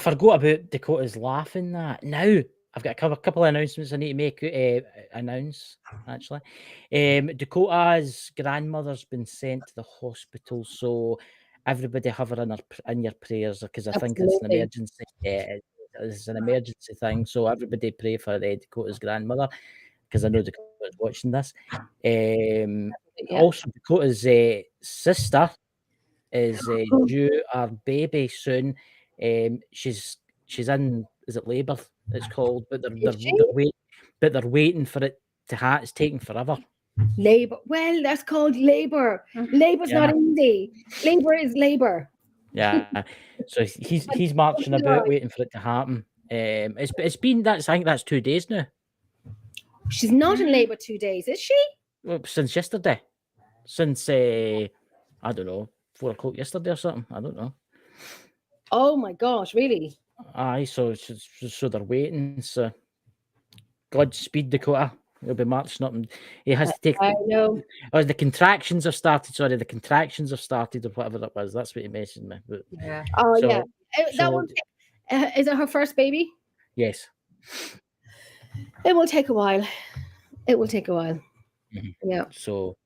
forgot about Dakota's laughing that. Now, I've got a couple of announcements I need to make. Actually. Dakota's grandmother's been sent to the hospital, so everybody have her in your prayers, because I think it's an emergency. It's an emergency thing, so everybody pray for Dakota's grandmother, because I know Dakota's watching this. Also, Dakota's sister is due our baby soon. She's in, is it labour? It's called, but they're waiting for it to it's taking forever. Labour. Well, that's called labour. Labour's not easy. Labour is labour. Yeah. So he's marching about waiting for it to happen. It's been I think that's 2 days now. She's not in labour 2 days, is she? Well, since yesterday. Since I don't know, 4 o'clock yesterday or something. I don't know. Oh my gosh, really? Aye, so they're waiting. So Godspeed, Dakota. He'll be marching up, and he has to take. I know. Oh, the contractions have started. Sorry, the contractions have started, or whatever that was. That's what he mentioned me. But, yeah. Oh yeah. That one. Is it her first baby? Yes. It will take a while. It will take a while. Mm-hmm. Yeah. So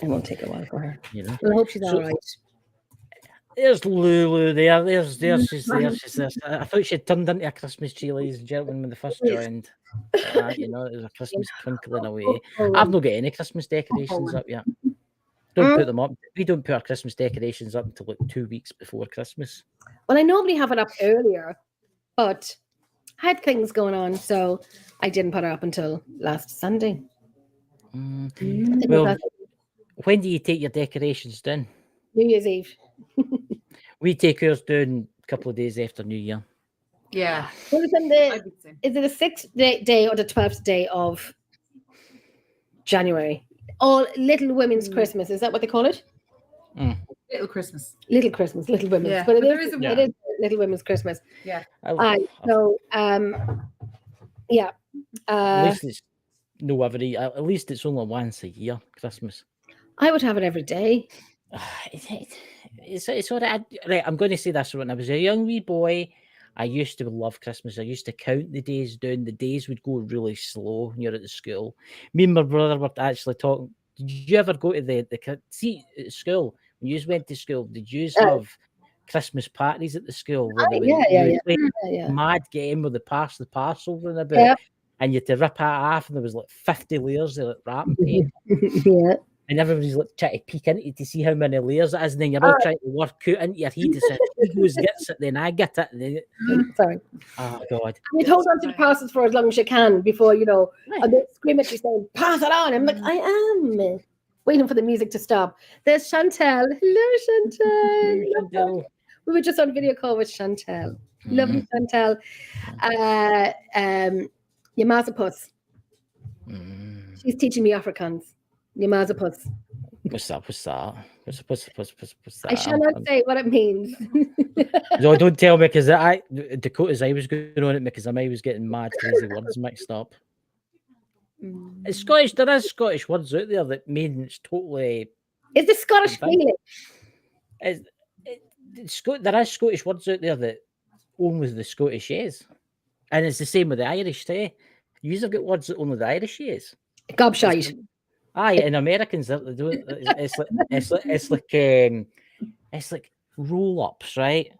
it won't take a while for her. You know. I hope she's all right. There's Lulu there. There's she's there. She's there. I thought she had turned into a Christmas tree, ladies and gentlemen, when they first joined. You know, there's a Christmas twinkling away. I've not got any Christmas decorations up yet. Don't put them up. We don't put our Christmas decorations up until like 2 weeks before Christmas. Well, I normally have it up earlier, but I had things going on, so I didn't put it up until last Sunday. Well, when do you take your decorations down? New Year's Eve. We take ours down a couple of days after New Year. Yeah. Well, is it the 6th day or the 12th day of January? All Little Women's Christmas. Is that what they call it? Little Christmas. Little Christmas, Little Women's. Yeah. But it is Little Women's Christmas. Yeah. Yeah. At least it's no every. At least it's only once a year, Christmas. I would have it every day. It's all right. Right, I'm going to say this. When I was a young wee boy, I used to love Christmas. I used to count the days down. The days would go really slow when you're at the school. Me and my brother were actually talking. Did you ever go to the see at school? When you went to school, did you have Christmas parties at the school? Where mad game where they pass the parcel around a bit, and you had to rip it off, and there was like 50 layers of wrapping paper. Yeah. And everybody's like trying to peek into it to see how many layers it is, and then you're all trying to work out into your head to say, who gets it, then I get it. Sorry. Oh, God. You hold on to the parcels for as long as you can before, and they scream at you saying, pass it on. I'm like, I am. Waiting for the music to stop. There's Chantel. Hello, Chantel. We were just on video call with Chantel. Lovely Chantel. Yamazapus. She's teaching me Afrikaans. Yamazapus. What's that? I shall not say what it means. No, don't tell me, because Dakota's I was going on it because I was getting mad crazy words mixed up. It's Scottish. There is Scottish words out there that mean it's totally. Is the Scottish feeling? There is Scottish words out there that only the Scottish is, and it's the same with the Irish too. You have got words that only the Irish is. Gobshite. Aye, and Americans they do it. It's like roll ups, right?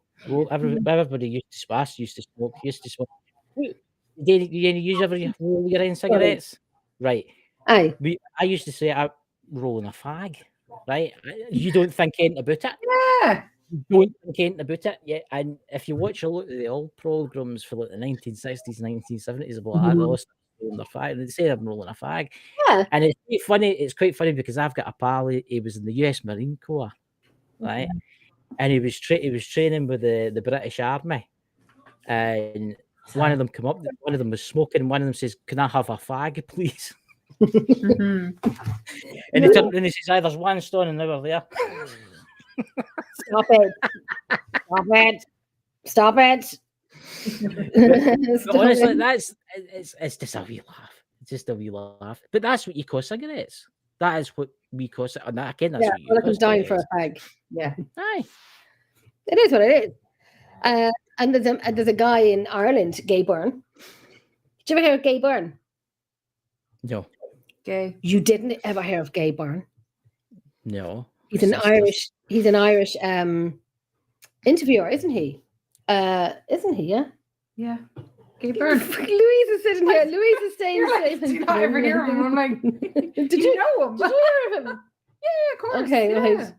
Everybody used to smoke. Did you use ever roll your own cigarettes? Right. Aye. I used to say I'm rolling a fag, right? You don't think anything about it. Yeah. You don't think anything about it. Yeah. And if you watch a lot of the old programs for like the 1960s, 1970s about that, they'll rolling a fag. They say I'm rolling a fag. Yeah. And it's quite funny. It's quite funny because I've got a pal. He was in the US Marine Corps, right? And he was training with the British Army, and one of them come up. One of them was smoking, and one of them says, "Can I have a fag, please?" And he turned and he says, "There's one standing over there." Stop it! Stop it! But honestly, it's just a wee laugh. It's just a wee laugh. But that's what you call cigarettes. That is what we call it. And again, that's what you call it. Dying for a fag. Yeah. Aye. It is what it is. And there's a guy in Ireland, Gay Byrne. Did you ever hear of Gay Byrne? No. Gay. You didn't ever hear of Gay Byrne? No. He's an Irish. He's an Irish interviewer, isn't he? Isn't he? Yeah. Yeah. Gay Byrne. Louise is sitting here. Louise is saying. You're like, do you not ever hear him? I'm like, Did you know him? Did you hear of him? Yeah, of course. Okay, yeah. right.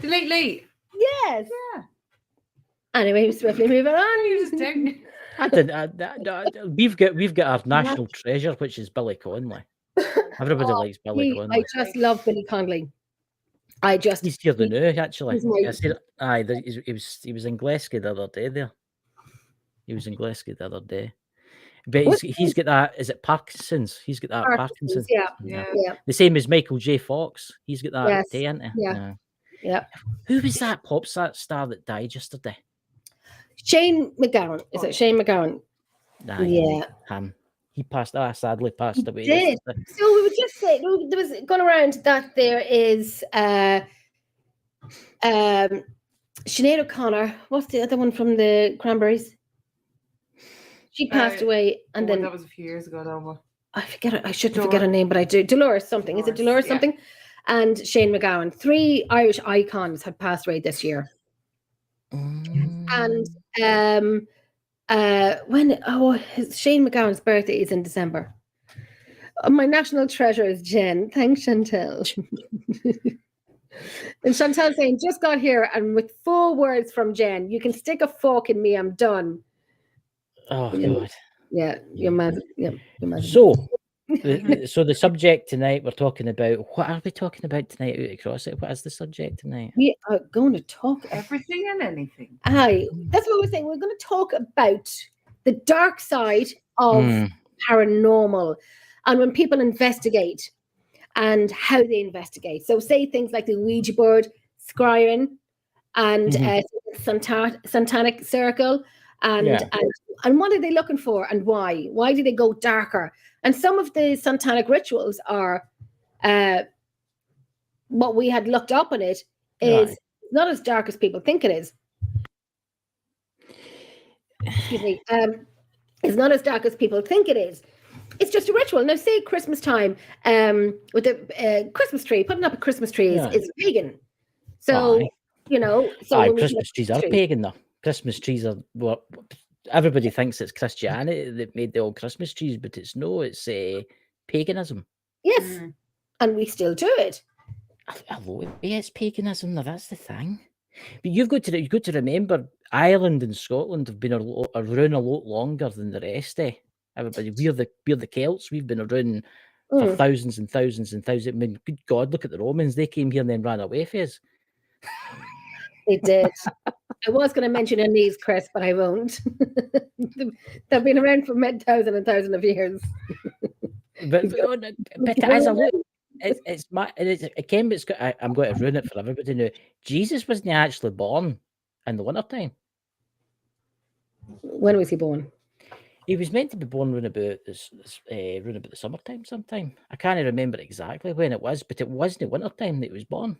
The late. Yes. Yeah. Anyway, swiftly moving on. You just down. We've got our national treasure, which is Billy Connolly. Everybody likes Billy Connolly. I just love Billy Connolly. He's here the new, actually. he's my- I said, he was in Glasgow the other day there. He was in Glasgow the other day. But he's got that, is it Parkinson's? He's got that Parkinson's. Yeah. The same as Michael J. Fox. He's got that Yes. day, isn't he? Yeah. Who was that pop star that died yesterday? Shane McGowan. Is it Shane McGowan? Nah, Yeah. He sadly passed away. Did. yesterday. So we would just say there was going around that there is Sinead O'Connor. What's the other one from the Cranberries? She passed away, and then that was a few years ago, though. But I forget it. I shouldn't forget her name, but I do. Dolores something. Is it Dolores Yeah. something? And Shane McGowan. 3 Irish icons had passed away this year. And Shane McGowan's birthday is in December. My national treasure is Jen. Thanks, Chantel. And Chantel saying, just got here, and with 4 words from Jen, you can stick a fork in me, I'm done. Oh Yeah. God. Yeah, you're mad. Yeah, you're mad. So the subject tonight we're talking about. What are we talking about tonight out across it? What is the subject tonight? We are going to talk everything and anything. that's what we're saying. We're going to talk about the dark side of paranormal, and when people investigate and how they investigate. So say things like the Ouija board, scrying, and satanic circle, and what are they looking for, and why? Why do they go darker? And some of the satanic rituals are what we had looked up on it is not as dark as people think it is. Excuse me. It's not as dark as people think it is. It's just a ritual. Now, say Christmas time with the Christmas tree, putting up a Christmas tree is pagan. So, Christmas trees are pagan, though. Christmas trees are what everybody thinks it's Christianity that made the old Christmas trees, but it's paganism. Yes, and we still do it. It's paganism. Now that's the thing. But you've got to remember, Ireland and Scotland have been around a lot longer than the rest. Everybody, we're the Celts. We've been around for thousands and thousands and thousands. I mean, good God, look at the Romans. They came here and then ran away from us. They did. I was going to mention Indies, Chris, but I won't. They've been around for thousands and thousands of years. But as a look, I'm going to ruin it for everybody now. Jesus wasn't actually born in the wintertime. When was he born? He was meant to be born around about the summertime sometime. I can't remember exactly when it was, but it wasn't the wintertime that he was born.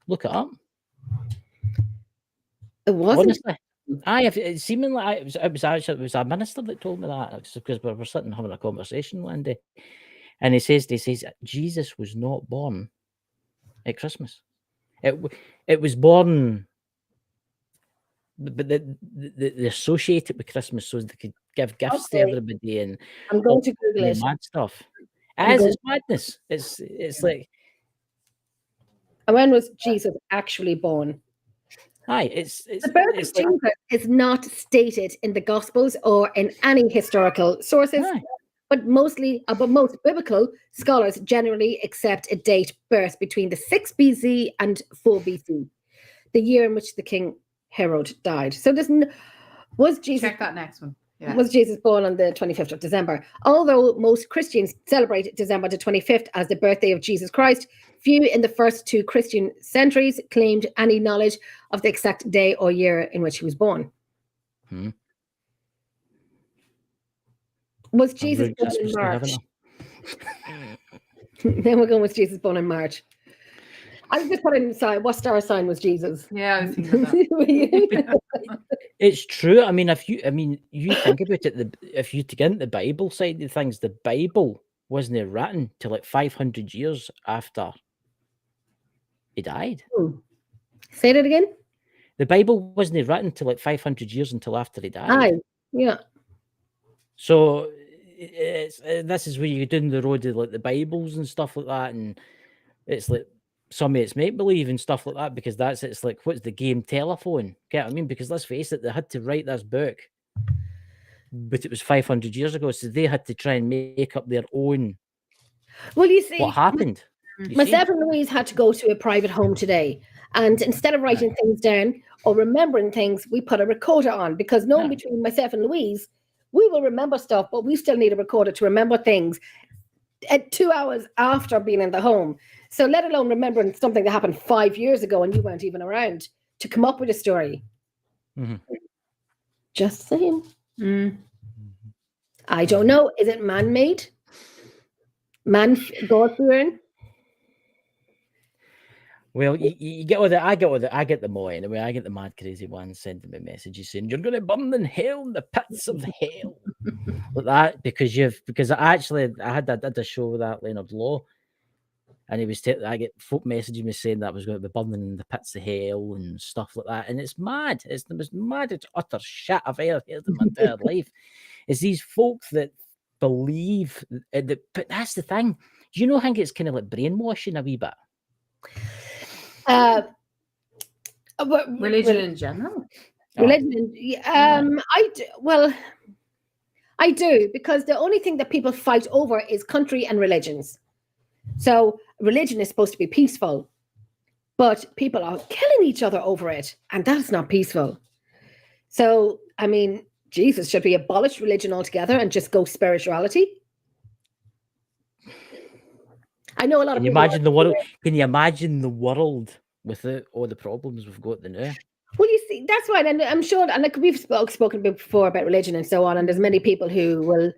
Look it up. It wasn't. Honestly, it seemingly like it was a minister that told me that, because we were sitting having a conversation one day, and he says Jesus was not born at Christmas. It was born, but they associate it with Christmas so they could give gifts to everybody, and I'm going to Google it. Mad stuff. It's madness. It's like. And when was Jesus actually born? The birth of Jesus is not stated in the Gospels or in any historical sources, but most biblical scholars generally accept a date birth between the 6 BC and 4 BC, the year in which the King Herod died. So was Jesus? Check that next one. Yeah. Was Jesus born on the 25th of December? Although most Christians celebrate December the 25th as the birthday of Jesus Christ, few in the first 2 Christian centuries claimed any knowledge of the exact day or year in which he was born. Was Jesus born in March? Then we're going with Jesus born in March. I was just putting inside what star sign was Jesus? Yeah, I was thinking of that. It's true. I mean, you think about it. If you get into the Bible side of things, the Bible wasn't written till like 500 years after he died. Say that again. The Bible wasn't written till like 500 years until after he died. Aye, yeah. So this is where you're doing the road of like the Bibles and stuff like that, and it's like some of it's make believe and stuff like that, because it's like, what's the game telephone? Get what I mean? Because let's face it, they had to write this book, but it was 500 years ago, so they had to try and make up their own. Well, you see, What happened? You see? myself and Louise had to go to a private home today, and instead of writing things down or remembering things, we put a recorder on, because knowing between myself and Louise, we will remember stuff, but we still need a recorder to remember things at 2 hours after being in the home. So let alone remembering something that happened 5 years ago and you weren't even around to come up with a story. Mhm. Just saying. Mm. I don't know. Is it man-made? God-fearing? Well, you get all the, I get them all anyway. I get the mad crazy ones sending me messages saying you're going to burn in hell, in the pits of hell, like that, because I did a show with that Leonard Law, and he was I get folk messaging me saying that I was going to be burning in the pits of hell and stuff like that, and it's mad. It's the most mad, it's utter shit I've ever heard in my entire life. It's these folk that believe that, but that's the thing. Do you know? I think it's kind of like brainwashing a wee bit. Religion in general. Religion. I do, because the only thing that people fight over is country and religions. So religion is supposed to be peaceful, but people are killing each other over it, and that's not peaceful. So, I mean, Jesus, should we abolish religion altogether and just go spirituality? I know a lot of people. Imagine the world. Can you imagine the world without all the problems we've got now? Well, you see, that's right, and I'm sure, and like we've spoken before about religion and so on, and there's many people who will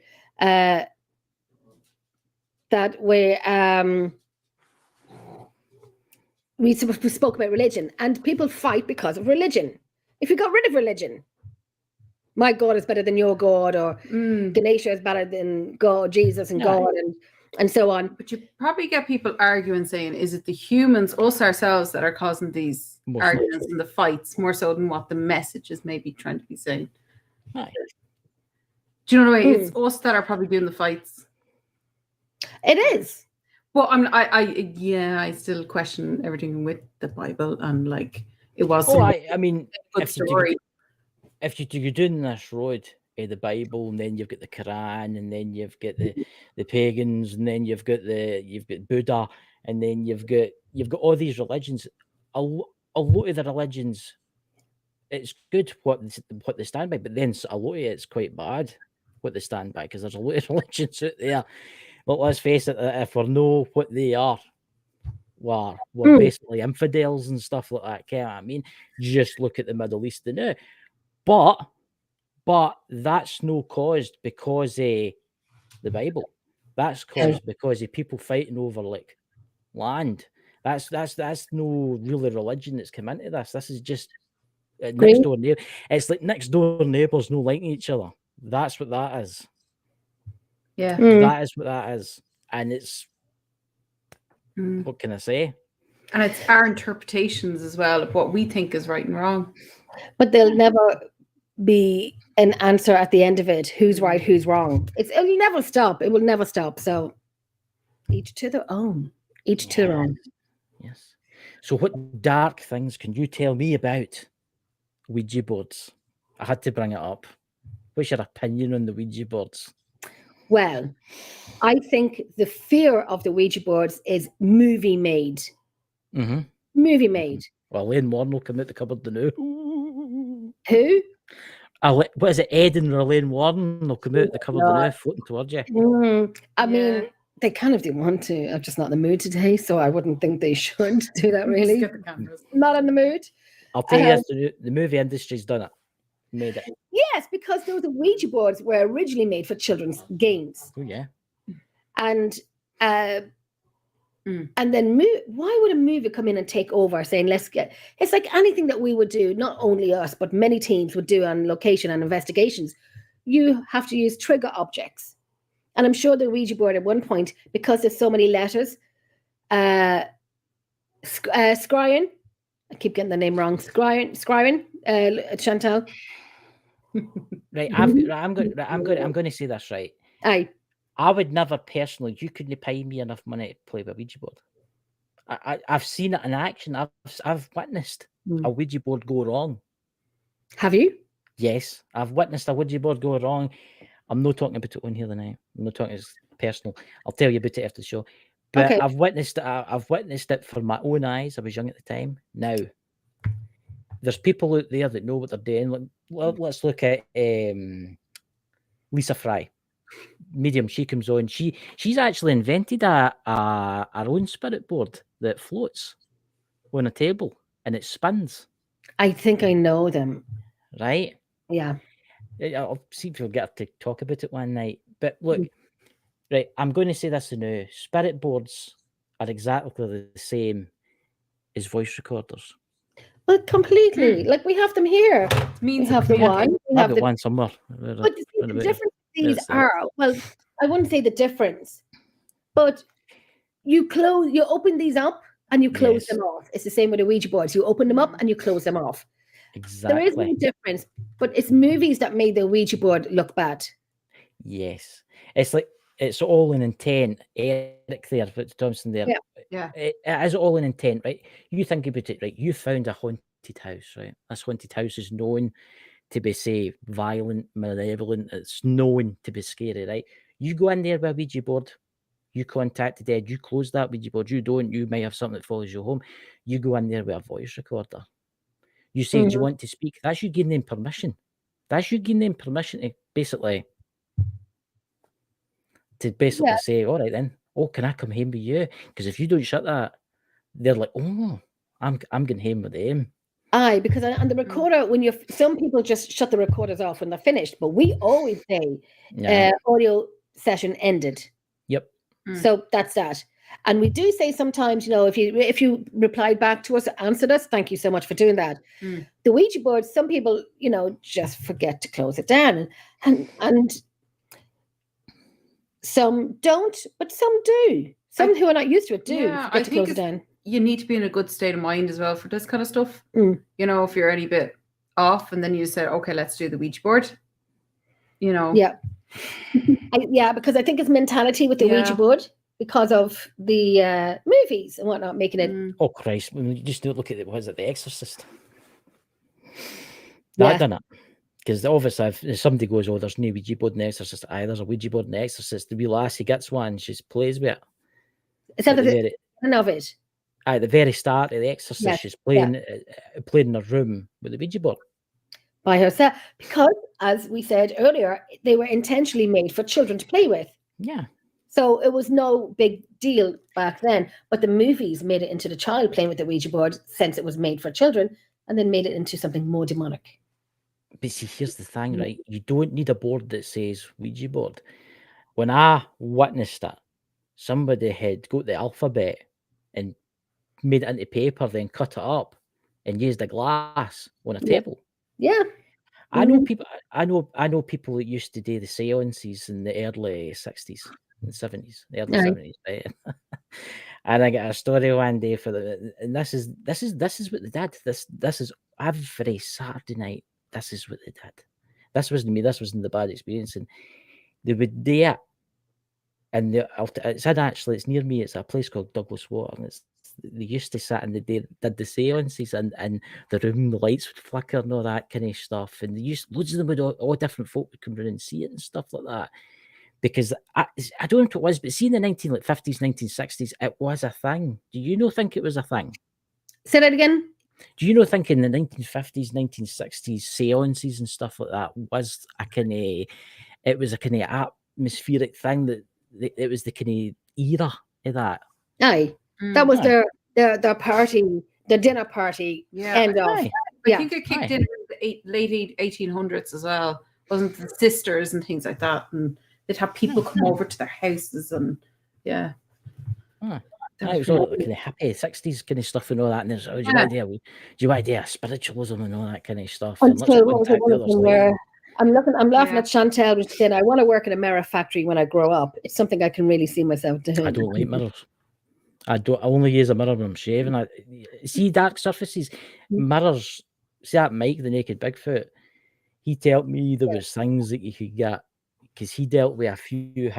we spoke about religion, and people fight because of religion. If you got rid of religion, my God is better than your God, or Ganesha is better than God, Jesus and God, and so on. But you probably get people arguing, saying, is it the humans, us ourselves, that are causing these arguments and the fights, more so than what the message is maybe trying to be saying? Aye. Do you know what I mean? It's us that are probably doing the fights. It is. Well, I still question everything with the Bible, and like it was. I mean, a good story. If you're doing this road, the Bible, and then you've got the Quran, and then you've got the pagans, and then you've got Buddha, and then you've got all these religions. A lot of the religions, it's good what they stand by, but then a lot of it's quite bad what they stand by, because there's a lot of religions out there. But let's face it, if we know what they are, we're basically infidels and stuff like that. Can't I mean? Just look at the Middle East now. But that's no caused because of the Bible. That's caused because of people fighting over like land. That's no really religion that's come into this. This is just next door neighbor. It's like next door neighbors no liking each other. That's what that is. Yeah, that is what that is, and it's what can I say? And it's our interpretations as well of what we think is right and wrong. But there'll never be an answer at the end of it. Who's right? Who's wrong? It'll never stop. It will never stop. So each to their own. Each to their own. Yes. So what dark things can you tell me about Ouija boards? I had to bring it up. What's your opinion on the Ouija boards? Well, I think the fear of the Ouija boards is movie made. Mm-hmm. Movie made. Well, Elaine Warren will come out the cupboard now. Who? What is it? Ed and Elaine Warren will come out the cupboard now, floating towards you. I mean, they kind of do want to. I'm just not in the mood today, so I wouldn't think they should do that, really. Get the cameras. Not in the mood. I'll tell you this, the movie industry's done it. Made it. Yes, because those Ouija boards were originally made for children's games. Oh, yeah. And And then why would a movie come in and take over, saying, it's like anything that we would do, not only us, but many teams would do on location and investigations. You have to use trigger objects. And I'm sure the Ouija board at one point, because there's so many letters, Scryan, I keep getting the name wrong, Scryan, Chantal. Right, I'm going to say this, right. Aye. I would never personally. You couldn't pay me enough money to play with a Ouija board. I've seen it in action. I've witnessed a Ouija board go wrong. Have you? Yes, I've witnessed a Ouija board go wrong. I'm not talking about it on here tonight. I'm not talking as personal. I'll tell you about it after the show. But okay. I've witnessed it for my own eyes. I was young at the time. Now, there's people out there that know what they're doing. Let's look at Lisa Fry. Medium, she comes on. She's actually invented her own spirit board that floats on a table and it spins. I think I know them. Right? Yeah. I'll see if we'll get her to talk about it one night. But look, right, I'm going to say this now. Spirit boards are exactly the same as voice recorders. But completely. Like we have them here. We have the one. We have one somewhere. But the difference these are, well, I wouldn't say the difference, but you open these up and you close them off. It's the same with the Ouija boards. You open them up and you close them off. Exactly. There is no difference, but it's movies that made the Ouija board look bad. Yes. It's like, it's all in intent. Eric there, Thompson there. Yeah. It is all in intent, right? You think about it, right? You found a haunted house, right? This haunted house is known to be, say, violent, malevolent. It's known to be scary, right? You go in there with a Ouija board, you contact the dead, you close that Ouija board, you don't, you may have something that follows you home. You go in there with a voice recorder. You say, do you want to speak? That's you giving them permission. That's you giving them permission to basically say, all right then, can I come home with you? Because if you don't shut that, they're like, oh, I'm going home with them. Aye, because on the recorder, some people just shut the recorders off when they're finished, but we always say audio session ended. Yep. So that's that. And we do say sometimes, if you replied back to us, answered us, thank you so much for doing that. The Ouija board, some people, just forget to close it down, and some don't, but some do. Some who are not used to it do forget to close it down. You need to be in a good state of mind as well for this kind of stuff. If you're any bit off and then you say, okay, let's do the Ouija board, Yeah. Because I think it's mentality with the Ouija board because of the movies and whatnot, making it. Oh, Christ. When you just don't look at The Exorcist. That done it. Because obviously if somebody goes, there's no Ouija board in The Exorcist. There's a Ouija board in The Exorcist. The wee lassie gets one, she plays with it. Is that the end of it? At the very start of The Exorcist, she's playing in a room with the Ouija board. By herself. Because, as we said earlier, they were intentionally made for children to play with. Yeah. So it was no big deal back then. But the movies made it into the child playing with the Ouija board since it was made for children, and then made it into something more demonic. But see, here's the thing, right? You don't need a board that says Ouija board. When I witnessed it, somebody had got the alphabet and made it into paper, then cut it up and used a glass on a table. Yeah. I know people. I know people that used to do the seances in the early 60s and 70s, the early 70s, right? And I got a story one day and this is what they did. This is every Saturday night. This is what they did. This wasn't me. This wasn't the bad experience, and they would do it. And it's near me. It's a place called Douglas Water, and they used to sit and they did the seances, and the room, the lights would flicker and all that kind of stuff. And they used loads of them would all different folk would come around and see it and stuff like that. Because I don't know if it was, but see in the 1950s, 1960s, it was a thing. Do you not think it was a thing? Say that again. Do you not think in the 1950s, 1960s, seances and stuff like that was a kind of atmospheric thing that it was the kind of era of that? Aye. That was their party, the dinner party end of. I think it kicked in the late 1800s as well. Wasn't the sisters and things like that, and they'd have people come over to their houses and It was all kind of hippie 60s kind of stuff and all that. And there's, do you idea spiritualism and all that kind of stuff? And let's Until go what and was it, tack one the of others them later. where I'm laughing at Chantel, which said, "I want to work in a mirror factory when I grow up. It's something I can really see myself doing." I don't like mirrors. I only use a mirror when I'm shaving. See dark surfaces, mirrors. See that Mike, the Naked Bigfoot. He told me there was things that you could get because he dealt with a few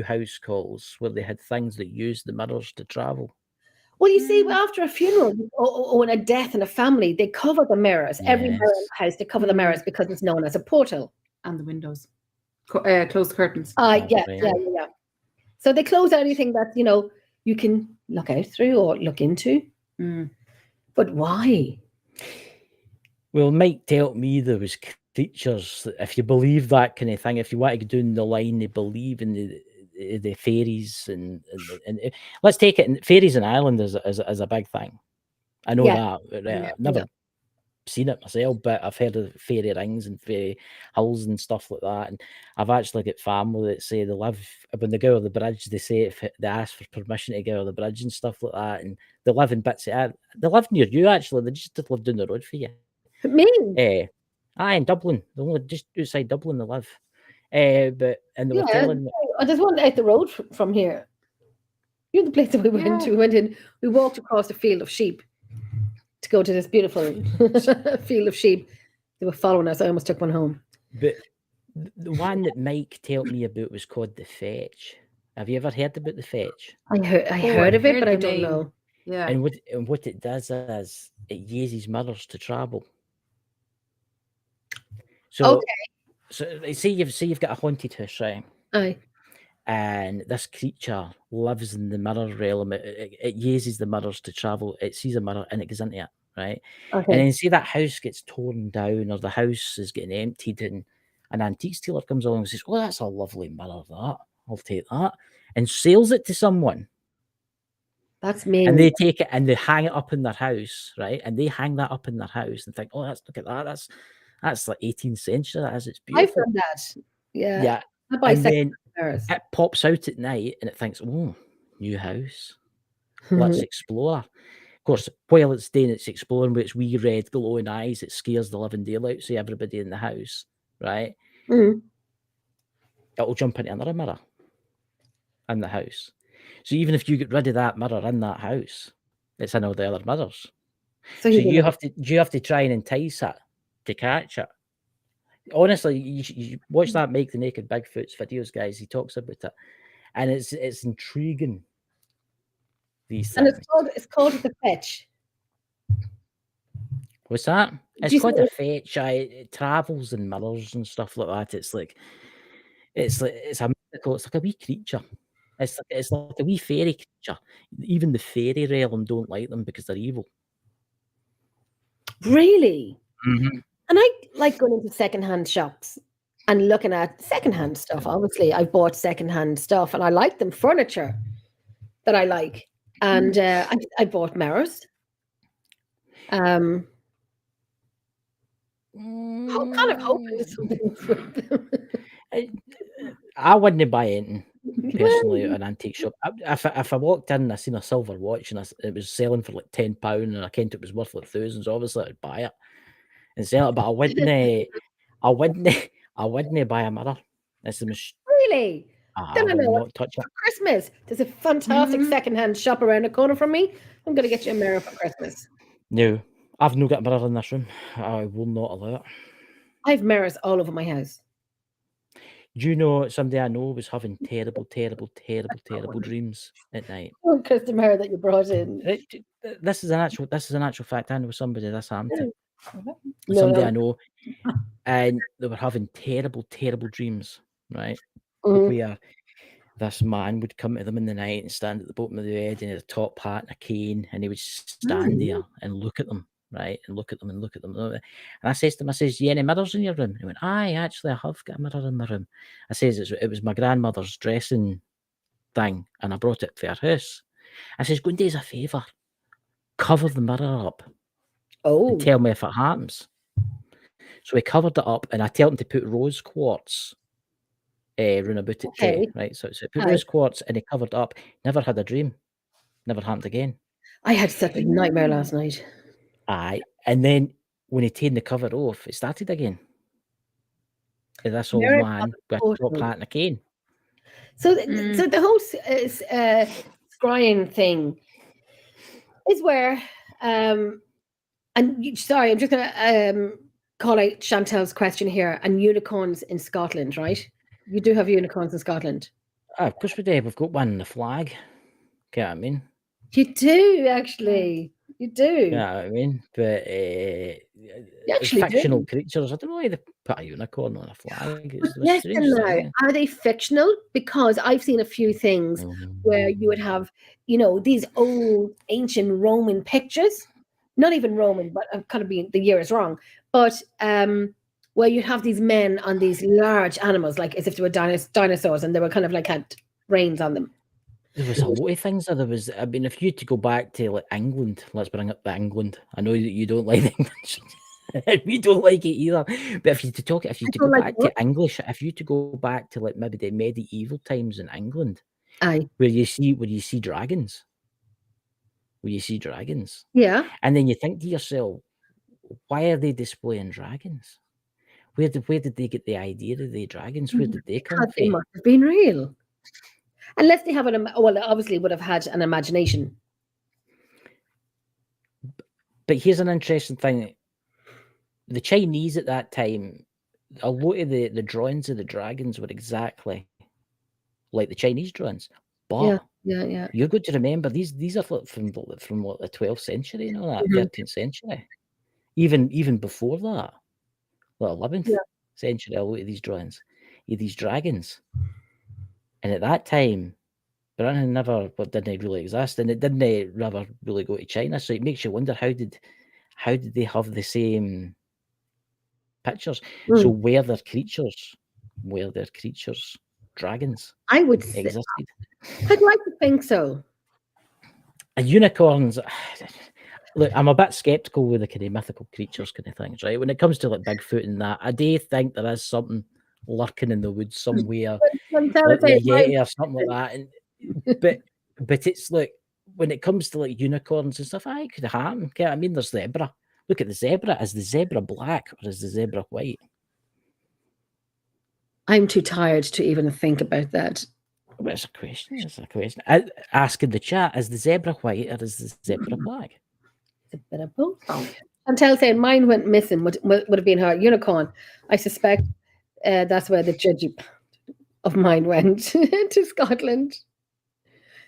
house calls where they had things that used the mirrors to travel. Well, you see, after a funeral or in a death in a family, they cover the mirrors. Every mirror in the house, they cover the mirrors because it's known as a portal. And the windows. Close the curtains. Yeah. So they close anything that, you can look out through or look into. But why? Well, Mike told me there was creatures that, if you believe that kind of thing, if you want to go down the line, they believe in the fairies and let's take it. Fairies in Ireland is a big thing. I know that. I've never seen it myself, but I've heard of fairy rings and fairy hills and stuff like that. And I've actually got family that say they live when they go over the bridge. They say if they ask for permission to go over the bridge and stuff like that, and they live in bits of they live near you. Actually, they just live down the road for you. Me? In Dublin. They only just outside Dublin they live. But and they were telling me, I just went out the road from here. You know the place that we went to. We went in. We walked across a field of sheep to go to this beautiful field of sheep. They were following us. I almost took one home. But the one that Mike told me about was called the Fetch. Have you ever heard about the Fetch? I heard of it, but I don't know. Yeah. And what it does is it uses mirrors to travel. So, say you've got a haunted house, right? Aye. And this creature lives in the mirror realm. It uses the mirrors to travel. It sees a mirror and it goes into it, right? Okay. And then say that house gets torn down or the house is getting emptied and an antique dealer comes along and says, "Oh, that's a lovely mirror, that. I'll take that," and sells it to someone. That's me. And they take it and they hang it up in their house, right? And they hang that up in their house and think, "Oh, look at that. That's like 18th century. That is. It's beautiful." I've done that. Yeah. Yeah. And then it pops out at night and it thinks, "Oh, new house. Let's explore." Of course, while it's doing its exploring with its wee red glowing eyes, it scares the living daylight out of everybody in the house, right? It'll jump into another mirror in the house. So even if you get rid of that mirror in that house, it's in all the other mirrors. So you have to try and entice it to catch it. Honestly, you watch that Make the Naked Bigfoot's videos, guys. He talks about it, and it's intriguing. These things. And it's called the Fetch. What's that? It's called a Fetch. It travels in mirrors and stuff like that. It's a mythical. It's like a wee creature. It's like a wee fairy creature. Even the fairy realm don't like them because they're evil. Really? Mm-hmm. And I like going into secondhand shops and looking at secondhand stuff. Obviously, I bought secondhand stuff and I like them. Furniture that I like. And I bought mirrors. I'm kind of hoping something from them. I wouldn't buy anything personally at an antique shop. If I walked in and I seen a silver watch and it was selling for like £10 and I kent it was worth like thousands, obviously I'd buy it and sell it. But I wouldn't buy a mirror. It's the most Really? I will not touch it. For Christmas, there's a fantastic secondhand shop around the corner from me. I'm going to get you a mirror for Christmas. No, I've not got a mirror in this room. I will not allow it. I have mirrors all over my house. Do you know somebody I know was having terrible dreams at night? Oh, because the mirror that you brought in. This is an actual fact. I know somebody this happened to. Somebody I know, and they were having terrible dreams, right? Where this man would come to them in the night and stand at the bottom of the bed in a top hat and a cane, and he would stand there and look at them, right? And look at them. And I says to him, "You any mirrors in your room?" And he went, "Aye, actually, I have got a mirror in my room." I says, "It was my grandmother's dressing thing, and I brought it for her house." I says, "Go and do us a favour. Cover the mirror up. And tell me if it happens." So he covered it up, and I told him to put rose quartz round about it tray, right? So he put rose quartz and he covered up. Never had a dream. Never happened again. I had such a nightmare last night. Aye, and then when he taken the cover off, it started again. And this old man with a top hat and a cane. So, so the whole scrying thing is where, and sorry, I'm just gonna call out Chantel's question here. And unicorns in Scotland, right? You do have unicorns in Scotland. Of course we do. We've got one in the flag. Get what I mean? You do actually. You do. Yeah, I mean, but fictional creatures. I don't know why they put a unicorn on a flag. Yes, and are they fictional? Because I've seen a few things where you would have, these old ancient Roman pictures, not even Roman, but kind of the year is wrong, but where you'd have these men on these large animals, like as if they were dinosaurs, and they were kind of like had reins on them. There was a lot of things. There was, I mean, if you had to go back to like England, let's bring up the England. I know that you don't like English. We don't like it either. But if you to go back to English, if you to go back to like maybe the medieval times in England, where you see dragons, yeah, and then you think to yourself, why are they displaying dragons? Where did they get the idea of the dragons? Where did they come from? They must have been real. Unless they have obviously would have had an imagination. But here's an interesting thing. The Chinese at that time, a lot of the drawings of the dragons were exactly like the Chinese drawings. But yeah. You're going to remember these are from what, the 12th century, 13th century. Even before that. The 11th century, a lot of these drawings. These dragons. And at that time, Britain didn't really exist, and it didn't ever really go to China. So it makes you wonder how did they have the same pictures? So were their creatures dragons? I would existed. I'd like to think so. Unicorns. Look, I'm a bit skeptical with the kind of mythical creatures kind of things, right? When it comes to like Bigfoot and that, I do think there is something lurking in the woods somewhere, like the Yeti or something like that. And but it's like when it comes to like unicorns and stuff, it could happen. I mean, there's zebra. Look at the zebra. Is the zebra black or is the zebra white? I'm too tired to even think about that. Well, it's a question. Ask in the chat: is the zebra white or is the zebra black? It's a bit of both. Chantel saying mine went missing. Would have been her unicorn. I suspect that's where the judge of mine went to Scotland.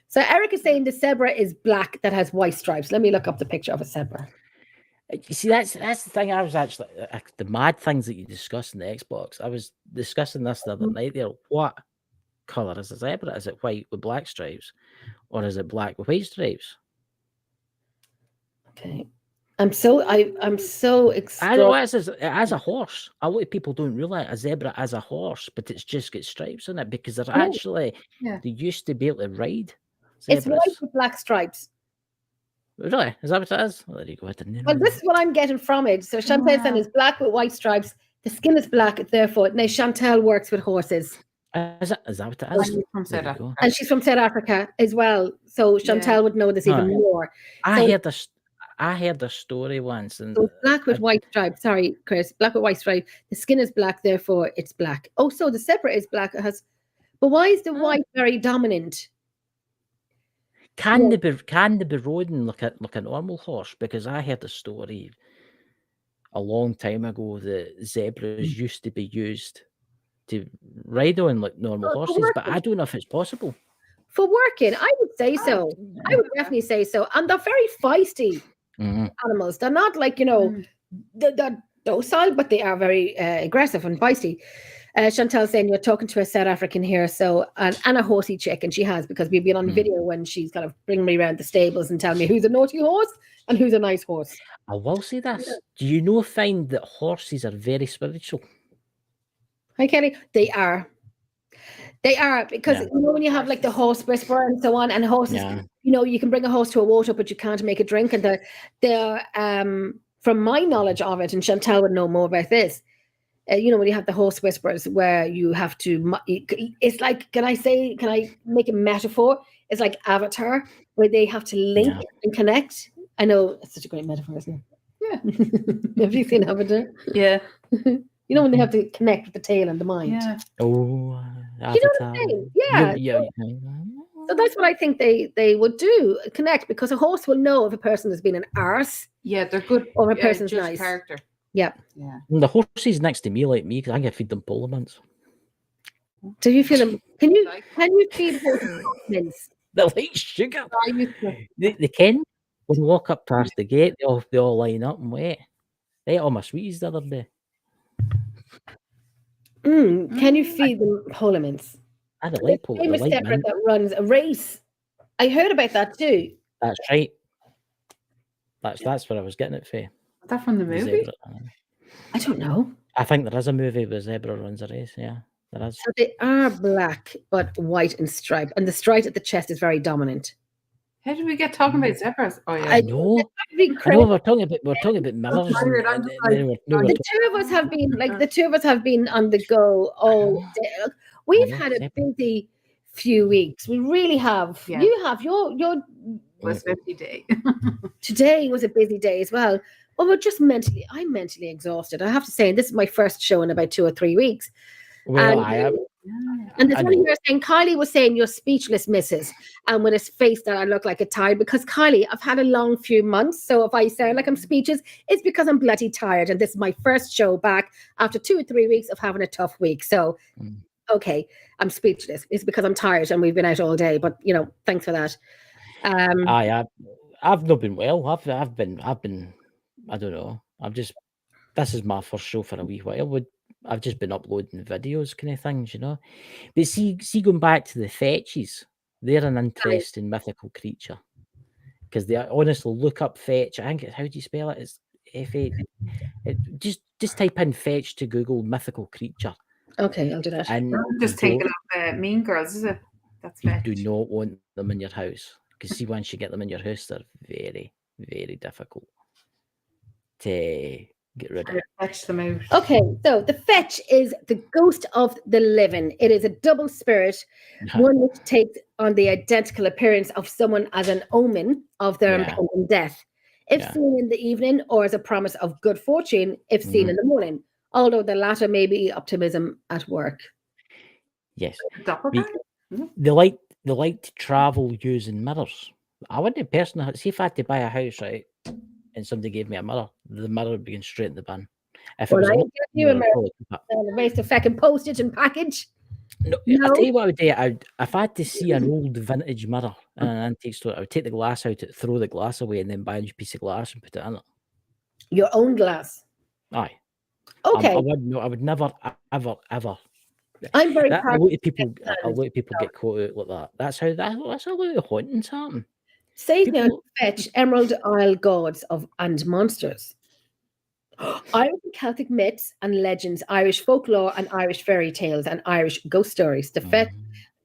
So Eric is saying the zebra is black that has white stripes. Let me look up the picture of a zebra. You see, that's the thing. I was actually the mad things that you discuss in the Xbox. I was discussing this the other night there. What color is a zebra? Is it white with black stripes, or is it black with white stripes? Okay, I'm so excited. I know it as a horse. A lot of people don't realize a zebra as a horse, but it's just got stripes on it because they're actually they used to be able to ride zebras. It's white with black stripes. Really? Is that what it is? Well, there you go. Well, this is what I'm getting from it. So Chantel saying is black with white stripes. The skin is black, therefore. Now Chantel works with horses. Is that what it is? From South Africa. And she's from South Africa as well. So Chantel would know this even more. I heard the story once. And so black with white stripes. Sorry, Chris. Black with white stripe. The skin is black, therefore it's black. Oh, so the zebra is black. But why is the white very dominant? Can they be riding like a normal horse? Because I heard a story a long time ago that zebras used to be used to ride on like normal horses, but I don't know if it's possible. For working, I would say so. I would definitely say so. And they're very feisty animals. They're not like, they're docile, but they are very aggressive and feisty. Chantel saying you're talking to a South African here, so and a horsey chick, and she has, because we've been on video when she's kind of bringing me around the stables and telling me who's a naughty horse and who's a nice horse. I will say this: do you find that horses are very spiritual? Hi, Kelly. They are because when you have like the horse whisperer and so on, and horses, you can bring a horse to a water, but you can't make a drink, and they're from my knowledge of it, and Chantel would know more about this. you know, when you have the horse whispers where you have to, it's like, can I make a metaphor? It's like Avatar, where they have to link and connect. I know it's such a great metaphor, isn't it? Yeah. Have you seen Avatar? Yeah. You know, when they have to connect with the tail and the mind. Yeah. Oh, You know what Avatar. I'm saying? Yeah. Yeah. So that's what I think they would do, connect, because a horse will know if a person has been an arse Yeah, they're good. or if a person's judge nice. character. Yeah. Yeah. The horses next to me like me because I can feed them polar mints. Do you feel them? Can you feed horses mints? They're like sugar. I used to- They can. When we walk up past the gate, they all line up and wait. They ate all my sweeties the other day. Can you feed them polar mints? I don't The like polar. I famous like shepherd mint. that runs a race. I heard about that too. That's right. That's where I was getting it for. Is that from the The movie? zebra. I don't know. I think there is a movie where zebra runs a race. Yeah, there is. So they are black but white and striped, and the stripe at the chest is very dominant. How did we get talking about zebras? Oh yeah. I know. I know. We're talking about mirrors. tired, I'm just The two of us have been on the go all day. We've had a busy few weeks. We really have. Yeah. You have your was 50 day. today was a busy day as well. Well, I'm mentally exhausted. I have to say, and this is my first show in about 2 or 3 weeks. Well, And- I am. And there's I one know. here saying, Kylie was saying you're speechless, Mrs. And with his face that I look like a tired, because Kylie, I've had a long few months. So if I sound like I'm speechless, it's because I'm bloody tired. And this is my first show back after 2 or 3 weeks of having a tough week. So, okay, I'm speechless. It's because I'm tired and we've been out all day. But, you know, thanks for that. I've not been well. I've been. I don't know. This is my first show for a wee while. I've just been uploading videos, kind of things, you know. But see, going back to the fetches, they're an interesting mythical creature because they honestly look up fetch. I think how do you spell it? It's F-A. Just type in fetch to Google mythical creature. Okay, I'll do that. And Just taking up Mean Girls, is it? That's you fetch. do not want them in your house because see, once you get them in your house, they're very, very difficult to get rid of. Fetch them out. Okay, so the fetch is the ghost of the living. It is a double spirit, one which takes on the identical appearance of someone as an omen of their impending death, if seen in the evening, or as a promise of good fortune if seen in the morning, although the latter may be optimism at work. Yes. Doppelganger? They like to travel using mirrors. I wouldn't personally see if I had to buy a house, right, and somebody gave me a mirror, the mirror would be going straight in the bin. If Well, it was I an give you a mirror, I'd probably keep it. waste of fucking postage and package. No, I'll tell you what I would do. If I had to see an old vintage mirror in an antique store, I would take the glass out, throw the glass away, and then buy a new piece of glass and put it in it. Your own glass. Aye. Okay. I would never, ever. I'm very A proud. lot of people get caught out like that. That's how a lot of hauntings happen. Say People- now, fetch Emerald Isle gods and monsters. Irish and Celtic myths and legends, Irish folklore and Irish fairy tales and Irish ghost stories. The fetch,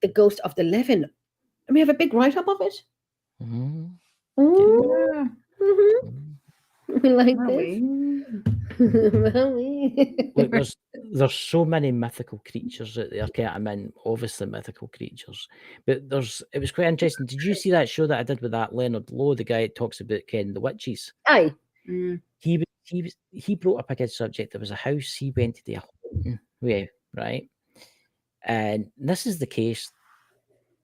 the ghost of the living. And we have a big write-up of it. Mhm. Ooh. Yeah. We like Are this. we? Look, there's so many mythical creatures out there. I mean, obviously mythical creatures, but it was quite interesting. Did you see that show that I did with that Leonard Lowe, the guy that talks about Ken the witches? Aye. He brought up a good subject. There was a house he went to do a haunting with, right? And this is the case.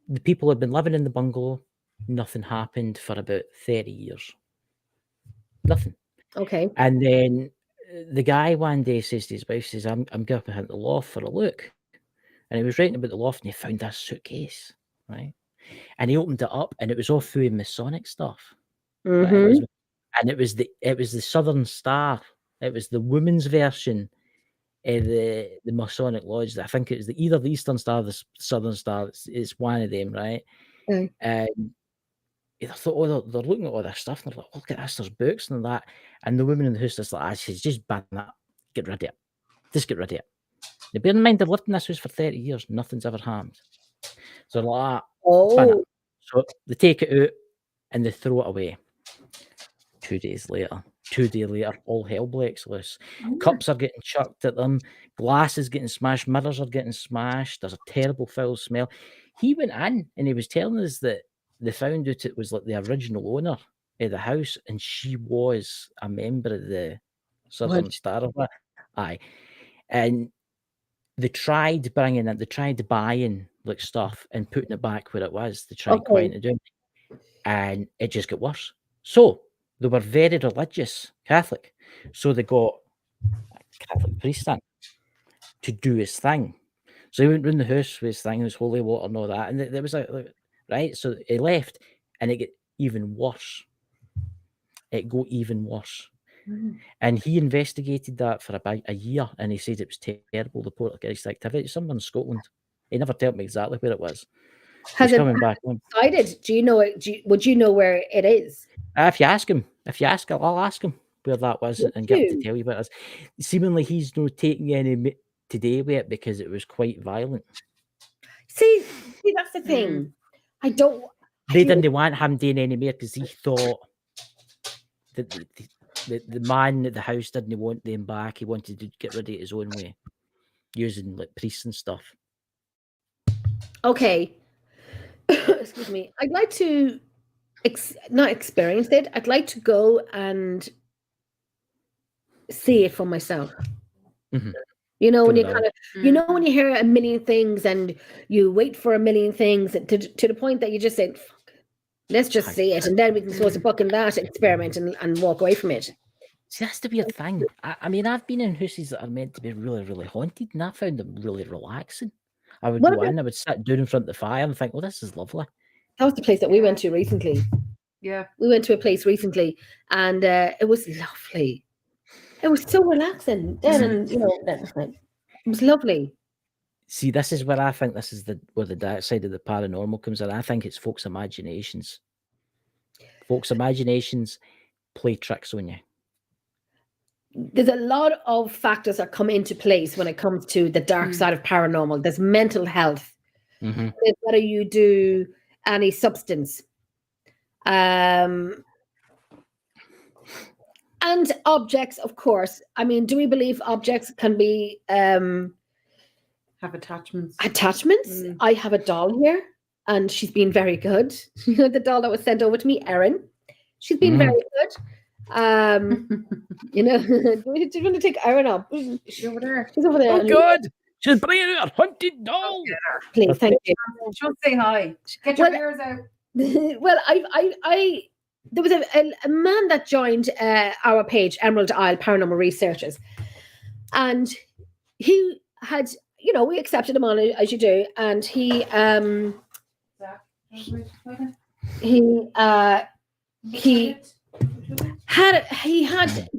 The people had been living in the bungalow. Nothing happened for about 30 years. Nothing. Okay. And then the guy one day says to his wife, says, I'm going up into the loft for a look. And he was writing about the loft and he found this suitcase, right? And he opened it up and it was all full of Masonic stuff. Right? And it was the Southern Star. It was the women's version of the Masonic Lodge. I think it was either the Eastern Star or the Southern Star. It's one of them, right? And I thought, oh, they're looking at all this stuff, and they're like, look at this, there's books and that. And the woman in the house is like, she's just ban that, get rid of it. Just get rid of it. Now, bear in mind, they've lived in this house for 30 years, nothing's ever happened. So they're like, ban it. So they take it out and they throw it away. 2 days later, 2 days later, all hell breaks loose. Cups are getting chucked at them. Glass is getting smashed. Mirrors are getting smashed. There's a terrible foul smell. He went in and he was telling us that they found out it was like the original owner of the house, and she was a member of the Southern Star of it. Aye. And they tried buying like stuff and putting it back where it was to try and quiet it down. And it just got worse. So they were very religious Catholic. So they got a Catholic priest in to do his thing. So he went round the house with his thing, his holy water and all that. And there was right. So he left and it got even worse. It got even worse. And he investigated that for about a year, and he said it was terrible, the poltergeist activity. Somewhere in Scotland. He never told me exactly where it was. Has He's it coming back on. decided? Do you know it? Would you know where it is? If you ask him, I'll ask him where that was and get him to tell you about it. Seemingly, he's not taking any today with it because it was quite violent. See, that's the thing. They didn't want him doing any more because he thought that the man at the house didn't want them back. He wanted to get rid of it his own way, using like priests and stuff. Okay. Excuse me. I'd like to not experience it. I'd like to go and see it for myself. Mm-hmm. You know, when you kind of, you know, when you hear a million things and you wait for a million things to the point that you just say, fuck, let's just see it. And then we can sort of book in that experiment and walk away from it. See, that's the weird thing. I mean, I've been in houses that are meant to be really, really haunted, and I found them really relaxing. I would go in, I would sit down in front of the fire and think, well, this is lovely. That was the place that we went to recently. Yeah. We went to a place recently, and it was lovely. It was so relaxing. Then, and, you know, it was lovely. See, this is where I think this is where the dark side of the paranormal comes in. I think it's folks' imaginations. Folks' imaginations play tricks on you. There's a lot of factors that come into place when it comes to the dark side of paranormal. There's mental health. Mm-hmm. Whether you do any substance. And objects, of course. I mean, do we believe objects can be have attachments? Attachments? I have a doll here, and she's been very good. You know, the doll that was sent over to me, Erin. She's been very good. You know, do you want to take Erin up? She's over there. She's over there. Oh God, she's bringing out a hunted doll. Please, thank you. She'll say hi. Get your ears out. Well, I there was a man that joined our page, Emerald Isle Paranormal Researchers, and he had, you know, we accepted him on it as you do, and he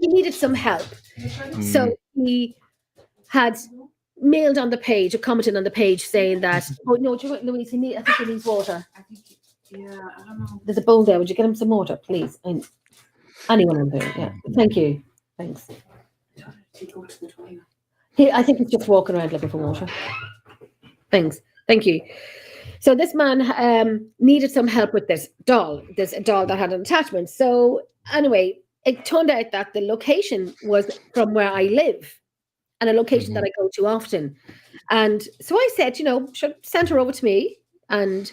needed some help, so he had mailed on the page or commented on the page saying that, oh no, Louise, I think he needs water. Yeah, I don't know. There's a bowl there. Would you get him some water, please? Anyone in there? Yeah. Thank you. Thanks. I think he's just walking around looking for water. Thanks. Thank you. So this man needed some help with this doll. There's a doll that had an attachment. So anyway, it turned out that the location was from where I live and a location that I go to often. And so I said, you know, send her over to me. And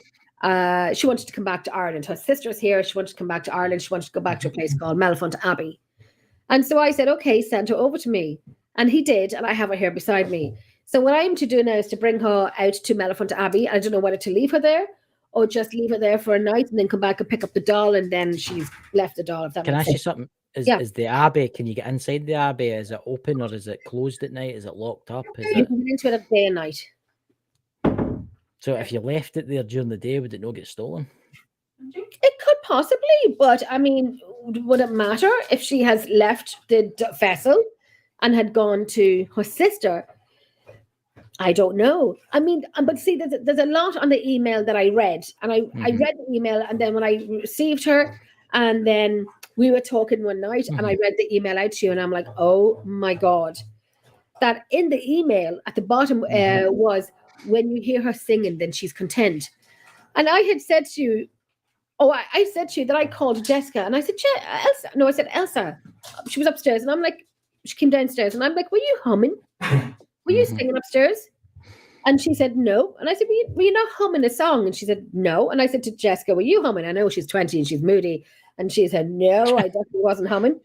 she wanted to come back to Ireland. Her sister's here. She wanted to come back to Ireland. She wanted to go back to a place called Mellifont Abbey. And so I said, okay, send her over to me. And he did. And I have her here beside me. So what I'm to do now is to bring her out to Mellifont Abbey. I don't know whether to leave her there or just leave her there for a night and then come back and pick up the doll. And then she's left the doll. If that Can I makes ask you sense. something? Is the Abbey, can you get inside the Abbey? Is it open or is it closed at night? Is it locked up? You can get into it day and night. So if you left it there during the day, would it not get stolen? It could possibly, but I mean, would it matter if she has left the vessel and had gone to her sister? I don't know. I mean, but see, there's a lot on the email that I read, and I read the email, and then when I received her, and then we were talking one night, and I read the email out to you, and I'm like, oh my God, that in the email at the bottom was, when you hear her singing, then she's content. And I had said to you, Oh, I said to you that I called Jessica and I said, Elsa. No, I said Elsa. She was upstairs and I'm like, she came downstairs and I'm like, were you humming? Were you singing upstairs? And she said, no. And I said, were you not humming a song? And she said, no. And I said to Jessica, were you humming? I know she's 20 and she's moody. And she said, no, I definitely wasn't humming.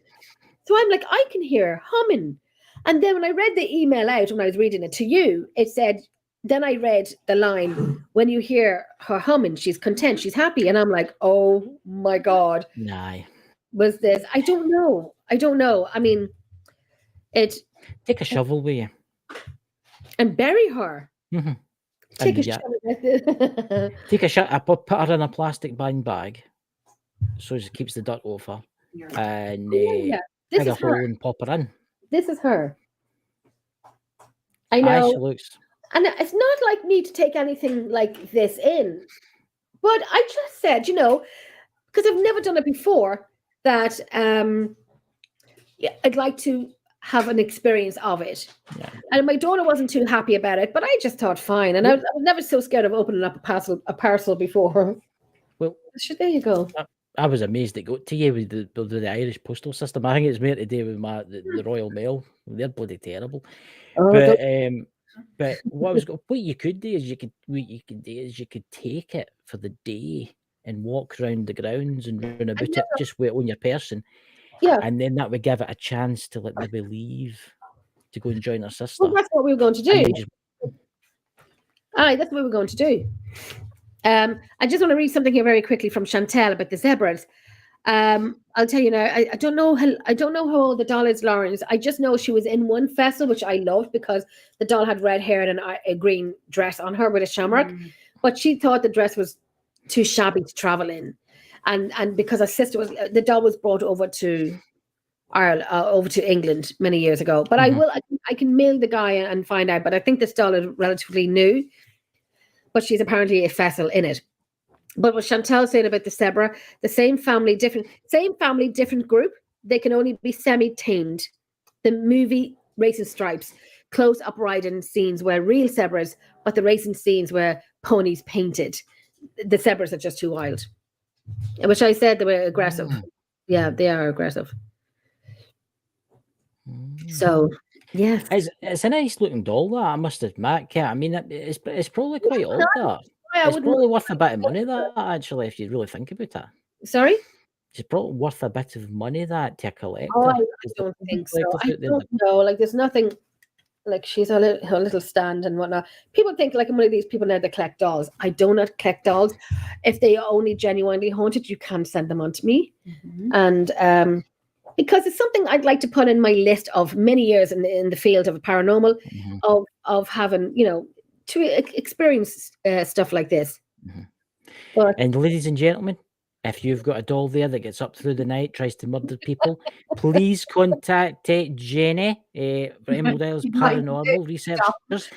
So I'm like, I can hear her humming. And then when I read the email out, when I was reading it to you, it said, then I read the line, when you hear her humming, she's content, she's happy. And I'm like, oh my God. Nah. Was this? I don't know. I mean, Take a shovel with you. And bury her. Mm-hmm. Take a shovel. Take a shot. Put her in a plastic bound bag, so it keeps the dirt off her. And dig a hole and pop her in. This is her. I know. She looks. And it's not like me to take anything like this in, but I just said, because I've never done it before, that I'd like to have an experience of it. Yeah. And my daughter wasn't too happy about it, but I just thought fine. And I was never so scared of opening up a parcel before. Well, so there you go. I was amazed it got to you with the Irish postal system. I think it's more to do with the Royal Mail. They're bloody terrible. But what you could do is you could take it for the day and walk around the grounds and run about it just with it on your person. Yeah. And then that would give it a chance to maybe leave to go and join her sister. Well, that's what we were going to do. Aye, that's what we're going to do. I just want to read something here very quickly from Chantel about the zebras. I'll tell you now, I don't know how old the doll is, Lawrence. I just know she was in one festival, which I loved because the doll had red hair and a green dress on her with a shamrock. But she thought the dress was too shabby to travel in. And because her sister the doll was brought over to Ireland, over to England many years ago. But I can mail the guy and find out. But I think this doll is relatively new. But she's apparently a fossil in it. But what Chantal said about the zebra, the same family, different group, they can only be semi-tamed. The movie Racing Stripes, close-up riding scenes were real zebras, but the racing scenes were ponies painted. The zebras are just too wild. Which I said they were aggressive. Yeah, they are aggressive. So, yes. It's a nice looking doll, that, I must admit. Yeah, I mean, it's probably quite old, that. It's probably worth a bit of money, that, actually, if you really think about it. Sorry? It's probably worth a bit of money, that, to a collector. Oh, I don't think so. I don't know. Like, there's nothing... Like, she's a little stand and whatnot. People think, like, I'm one of these people now that collect dolls. I do not collect dolls. If they only genuinely haunted, you can send them on to me. And because it's something I'd like to put in my list of many years in the field of paranormal, of having, to experience stuff like this. But, and ladies and gentlemen, if you've got a doll there that gets up through the night, tries to murder people, please contact Jenny for Emerald Isles Paranormal Researchers.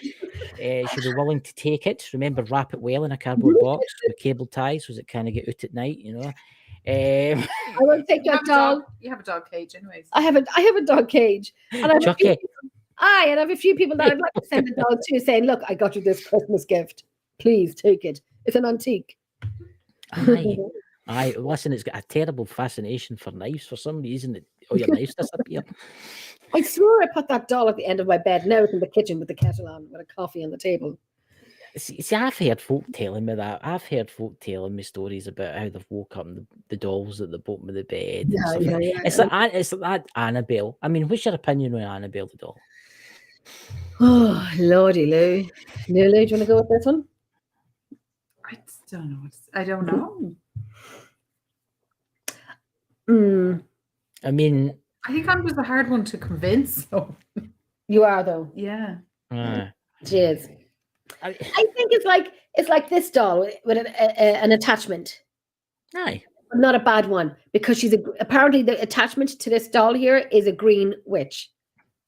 She'll be willing to take it. Remember, wrap it well in a cardboard box with cable ties so it kind of get out at night, I will take that doll. You have a dog cage, anyways. I have a dog cage. And I have a few people that I'd like to send the doll to, saying, "Look, I got you this Christmas gift. Please take it. It's an antique." Aye, listen, it's got a terrible fascination for knives for some reason. All your knives disappear. I swore I put that doll at the end of my bed. Now it's in the kitchen with the kettle on, with a coffee on the table. See, I've heard folk telling me that. I've heard folk telling me stories about how they've woke up in the dolls at the bottom of the bed. It's like that Annabelle. I mean, what's your opinion on Annabelle the doll? Oh, Lordy Lou. Lou, do you want to go with this one? I don't know. I don't know. I mean, I think I was the hard one to convince. So. You are, though. Yeah. Cheers. I think it's like this doll with an attachment. Aye. Not a bad one, because apparently the attachment to this doll here is a green witch.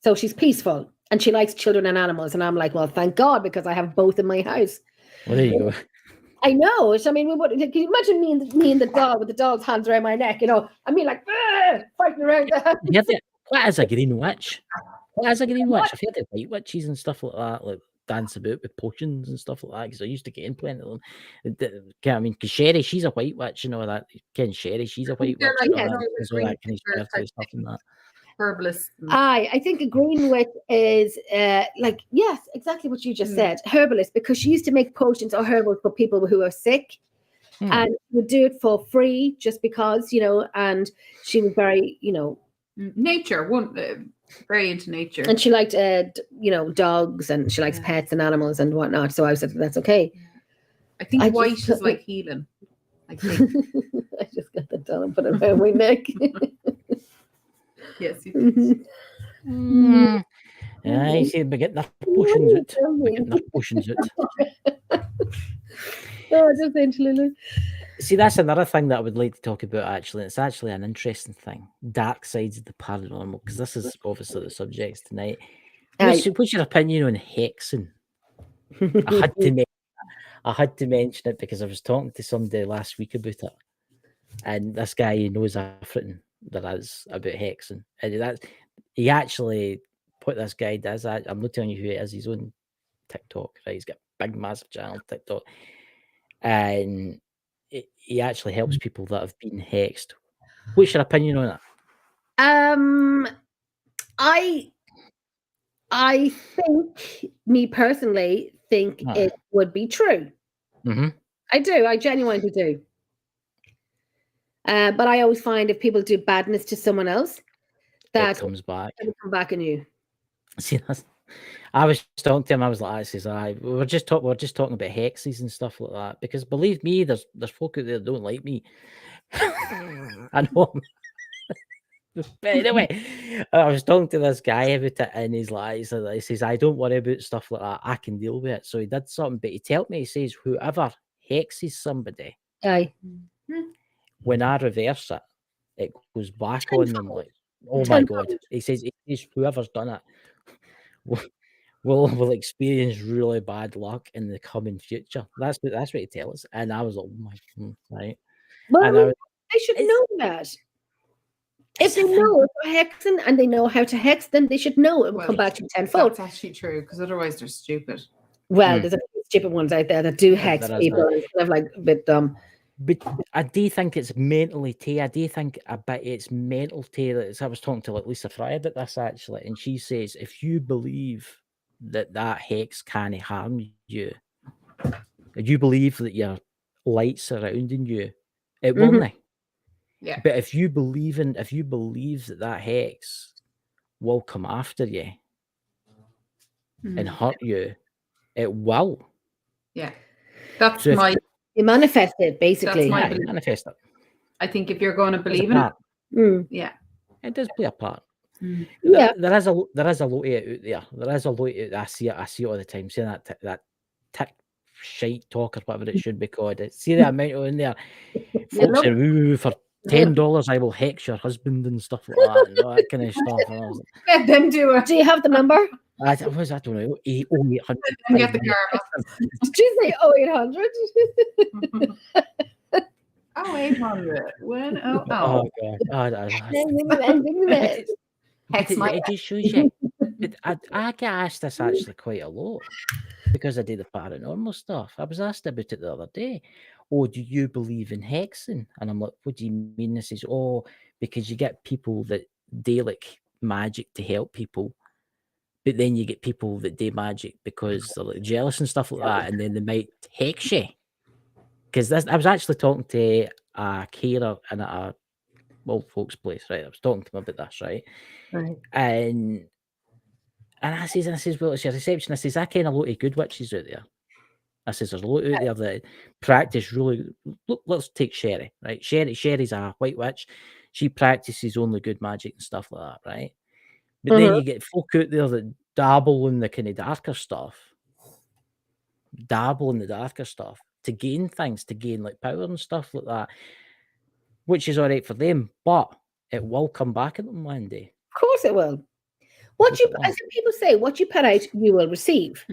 So she's peaceful and she likes children and animals. And I'm like, well, thank God, because I have both in my house. Well, there you go. I know. I mean, can you imagine me and the doll with the doll's hands around my neck? I mean, like fighting around. What is a green witch? What is a green witch? I've heard of white witches and stuff like that. Like dance about with potions and stuff like that because I used to get in plenty of them. I mean, because Sherry, she's a white witch and all that. Ken Sherry, she's a white witch. They're like, And all yeah, that. those There's are all that kind green of spiritual type stuff in that. herbalist. I think a green witch is like, yes, exactly what you just said, herbalist, because she used to make potions or herbals for people who are sick. And would do it for free just because, you know, and she was very, you know, nature, very into nature. And she liked, you know, dogs, and she likes pets and animals and whatnot. So I said, that's okay. I think white is like healing. I think. I just got that done and put it around my neck. Yes, you did. Yeah, I see, we're getting our potions out. We're getting our potions out. Oh, just Lily. See, that's another thing that I would like to talk about, actually. It's actually an interesting thing. Dark sides of the paranormal, because this is obviously the subjects tonight. What's your opinion on hexing? I had to mention it because I was talking to somebody last week about it. And this guy knows everything there is about hexing. And he actually, what this guy does, I'm not telling you who it is, he's on TikTok, right? He's got a big, massive channel on TikTok. And he actually helps people that have been hexed. What's your opinion on that? I think, me personally, think it would be true. I do. I genuinely do. But I always find if people do badness to someone else, that it comes back. It'll come back on you. See, I was talking to him. I was like, we're just talking about hexes and stuff like that. Because believe me, there's folk out there that don't like me. I know. But anyway, I was talking to this guy about it, and he's like, he says, I don't worry about stuff like that. I can deal with it. So he did something, but he told me, he says, whoever hexes somebody, when I reverse it, it goes back on them. Like, oh my God. He says, whoever's done it will experience really bad luck in the coming future. That's what he tells us. And I was like, oh my, right. Well, they should know that. If they know it's hexing and they know how to hex, then they should know it will come back to tenfold. That's actually true, because otherwise they're stupid. Well, there's a few stupid ones out there that do hex people. It's kind of like a bit dumb. But I do think it's mentally I do think a bit it's mental I was talking to like Lisa Fry about this actually, and she says if you believe that hex can't harm you, if you believe that your light surrounding you, it won't. Yeah. But if you believe that hex will come after you and hurt you, it will. Yeah. That's you manifest it, basically. That's my manifest it. I think if you're going to believe in it, yeah, it does play a part. Yeah, there is a lot of it out there. There is a lot. I see it all the time. Seeing that tick shite talk or whatever it should be called. See the amount in there. Folks saying, "Ooh, for $10, I will hex your husband" and stuff like that, and all that kind of stuff. And I was like, let them do it. Do you have the number? I don't know. 800. Get the car. Did you say 0800? 0800. When? Oh God. It just shows you. But I get asked this actually quite a lot because I do the paranormal stuff. I was asked about it the other day. Oh, do you believe in hexing? And I'm like, what do you mean? This is because you get people that do like magic to help people, but then you get people that do magic because they're like jealous and stuff like that, and then they might hex you. Because I was actually talking to a carer in a old folks' place, right? I was talking to him about this, right? And I says, well, it's your reception. I says, I ken a lot of good witches out there. I says, there's a lot out there that practice really. Look, let's take Sherry, right? Sherry's a white witch. She practices only good magic and stuff like that, right? But then you get folk out there that dabble in the kind of darker stuff. To gain things, to gain like power and stuff like that, which is all right for them, but it will come back at them one day. Of course it will. As people say, what you put out, you will receive.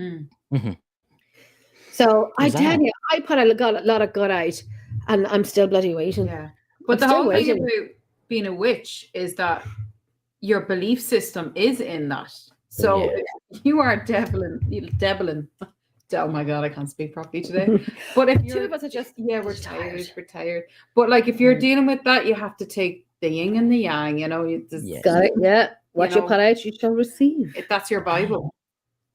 So I tell you, I put a lot of good out, and I'm still bloody waiting. Yeah, but the whole thing about being a witch is that your belief system is in that. So Yeah. if you are debiling. Oh my god, I can't speak properly today. But if The two you're of us are just yeah, we're just tired. We're tired. But like if you're dealing with that, you have to take the yin and the yang. You know, Yeah. Got it. Yeah. What you know, put out, you shall receive. that's your Bible.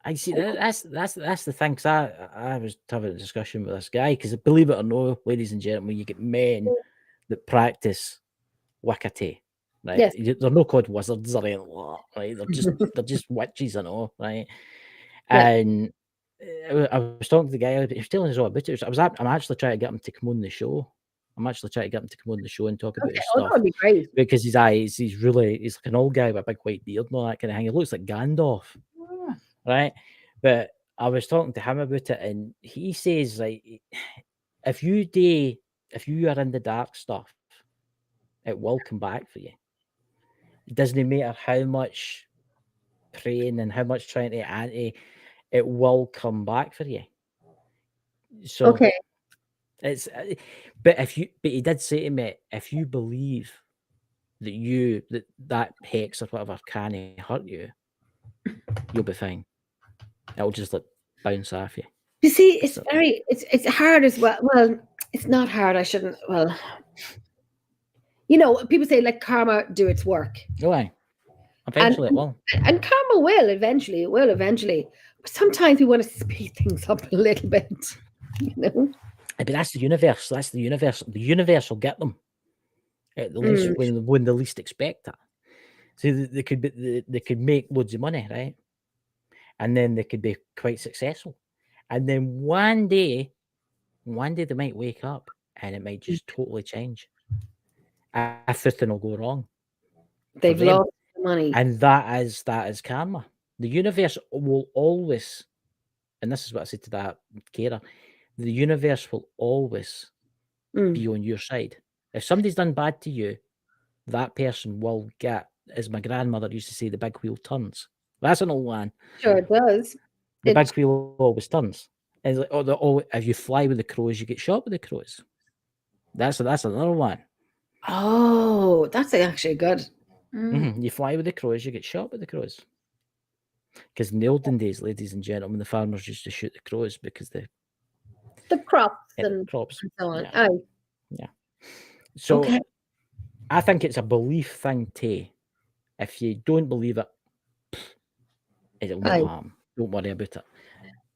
I see that's the thing. Cause I was having a discussion with this guy because believe it or not, ladies and gentlemen, you get men that practice Wiccate, right? Yes. They're not called wizards or anything like that, right? They're just witches and all, right? Yeah. And I was talking to the guy. He was telling us all about it. I'm actually trying to get him to come on the show. I'm actually trying to get him to come on the show and talk about his Oh, that stuff would be great. because his eyes, he's like an old guy with a big white beard and all that kind of thing. He looks like Gandalf, right? But I was talking to him about it, and he says like, if you are in the dark stuff, it will come back for you. It doesn't matter how much praying and how much trying to anti, it will come back for you. So Okay. it's, but he did say to me, if you believe that hex or whatever can't hurt you, you'll be fine. It'll just like bounce off you. You see, it's hard as well. Well, it's not hard. I shouldn't. Well, people say let karma do its work, Oh, aye. Eventually it will. and karma will eventually. It will eventually. But sometimes we want to speed things up a little bit. But that's the universe. That's the universe. The universe will get them at the least when they least expect it. So they could make loads of money, right? And then they could be quite successful. And then one day they might wake up and it might just totally change. Everything will go wrong. They've lost the money. And that is karma. The universe will always, and this is what I said to that carer, the universe will always be on your side. If somebody's done bad to you, that person will get, as my grandmother used to say, the big wheel turns. That's an old one. Sure, it does. The big wheel always turns. And it's like, if you fly with the crows, you get shot with the crows. That's another one. Oh, that's actually good. You fly with the crows, you get shot with the crows. Because in the olden days, ladies and gentlemen, the farmers used to shoot the crows because the crops and crops. and so on. Yeah. Yeah. So Okay. I think it's a belief thing too. If you don't believe it, it'll no harm. Don't worry about it.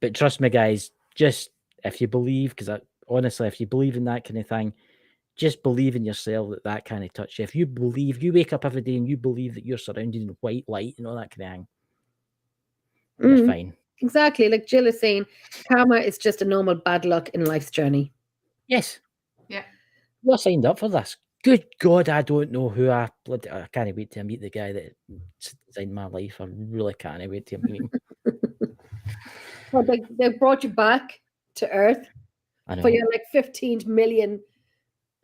But trust me, guys, just if you believe, because honestly, if you believe in that kind of thing, just believe in yourself that kind of touch you. If you believe, you wake up every day and you believe that you're surrounded in white light and all that kind of thing, you're fine. Exactly. Like Jill is saying, karma is just a normal bad luck in life's journey. Yes. Yeah. You're signed up for this. Good God, I don't know who I can't wait to meet the guy that designed my life. I really can't wait to meet him. Well, they brought you back to Earth for your 15th million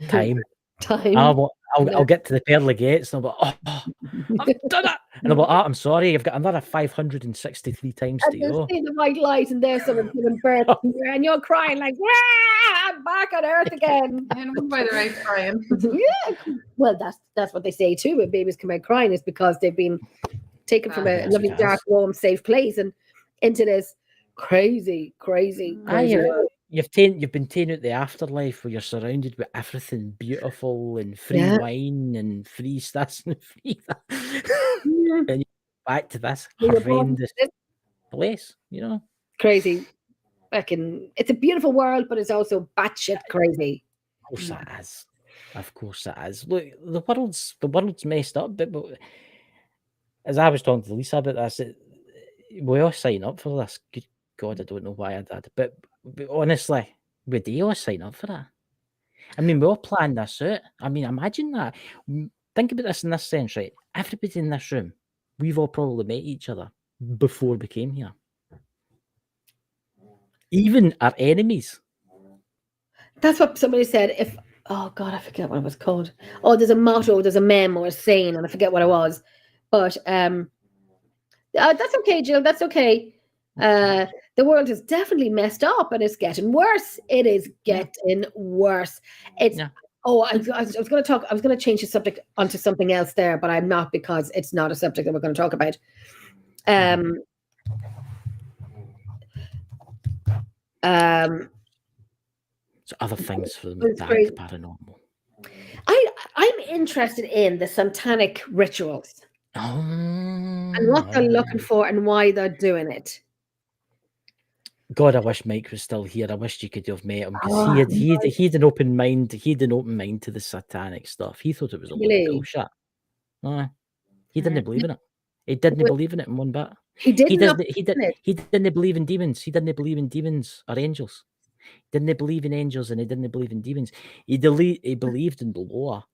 time. Time. I'll get to the pearly gates and I'll be, I've done it. And I'll be, I'm sorry, I've got another 563 times to go. See the white light and there's someone giving birth and you're crying like, I'm back on Earth again. And by the right crying. Yeah. Well, that's what they say too. When babies come out crying is because they've been taken from a lovely, dark, warm, safe place and into this crazy world. You've been taken out the afterlife where you're surrounded with everything beautiful and free wine and free this and free that. And you're back to this horrendous place, Crazy. It's a beautiful world, but it's also batshit crazy. Of course it is. Of course it is. Look, the world's messed up, but as I was talking to Lisa about this, we all sign up for this. Good God, I don't know why I did, but honestly, we do all sign up for that. I mean, we all planned this out. I mean, imagine that. Think about this in this sense, right? Everybody in this room, we've all probably met each other before we came here. Even our enemies. That's what somebody said. Oh God, I forget what it was called. Oh, there's a motto, there's a meme or a saying, and I forget what it was. But that's okay, Jill. That's okay. The world is definitely messed up and it's getting worse. It is getting worse. Oh, I was going to change the subject onto something else there, but I'm not, because it's not a subject that we're going to talk about. So other things for the It's dark crazy. paranormal. I'm interested in the satanic rituals and what they're looking for and why they're doing it. God, I wish Mike was still here. I wish you could have met him because Oh, he had an open mind. He had an open mind to the satanic stuff. He thought it was a load of Really? bullshit. He didn't believe in it. He didn't believe in it in one bit. He didn't. He didn't believe in demons. He didn't believe in demons or angels. He didn't believe in angels and he didn't believe in demons. He believed in the law.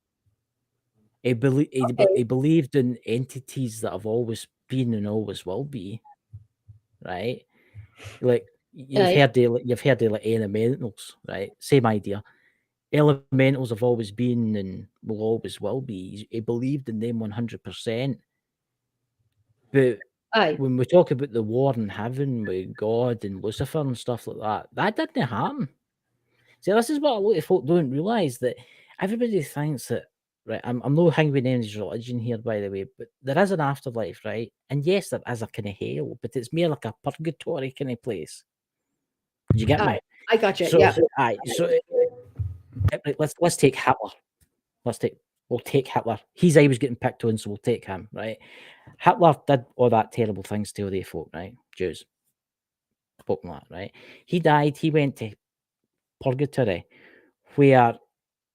He believed in entities that have always been and always will be. Right? Like you've heard of like elementals, right? Same idea. Elementals have always been and will always will be. He believed in them 100%. But when we talk about the war in heaven with God and Lucifer and stuff like that didn't happen. See, this is what a lot of folk don't realise, that everybody thinks that, right, I'm not hanging with any religion here, by the way, but there is an afterlife, right? And yes, there is a kind of hell, but it's more like a purgatory kind of place. Did you get me? I got you. So, Yeah. Let's take Hitler. We'll take Hitler. His eye was getting picked on, so we'll take him, right? Hitler did all that terrible things to all the folk, right? Jews. Spoken that, right? He died. He went to purgatory, where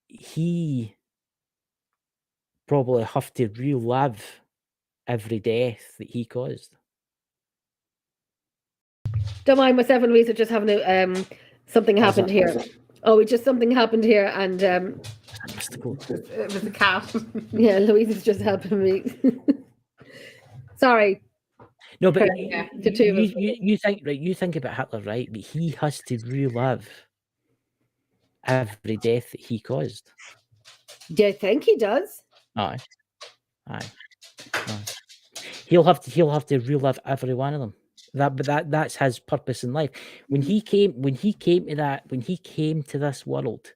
he probably have to relive every death that he caused. Don't mind myself and Louisa just having a something happened here. Oh, something happened here, and mystical. It was a cat. Yeah, Louisa's just helping me. Sorry. No, but the two of us. you think, right? You think about Hitler, right? But he has to relive every death that he caused. Do you think he does? Aye. He'll have to relive every one of them. That's his purpose in life. When he came to this world,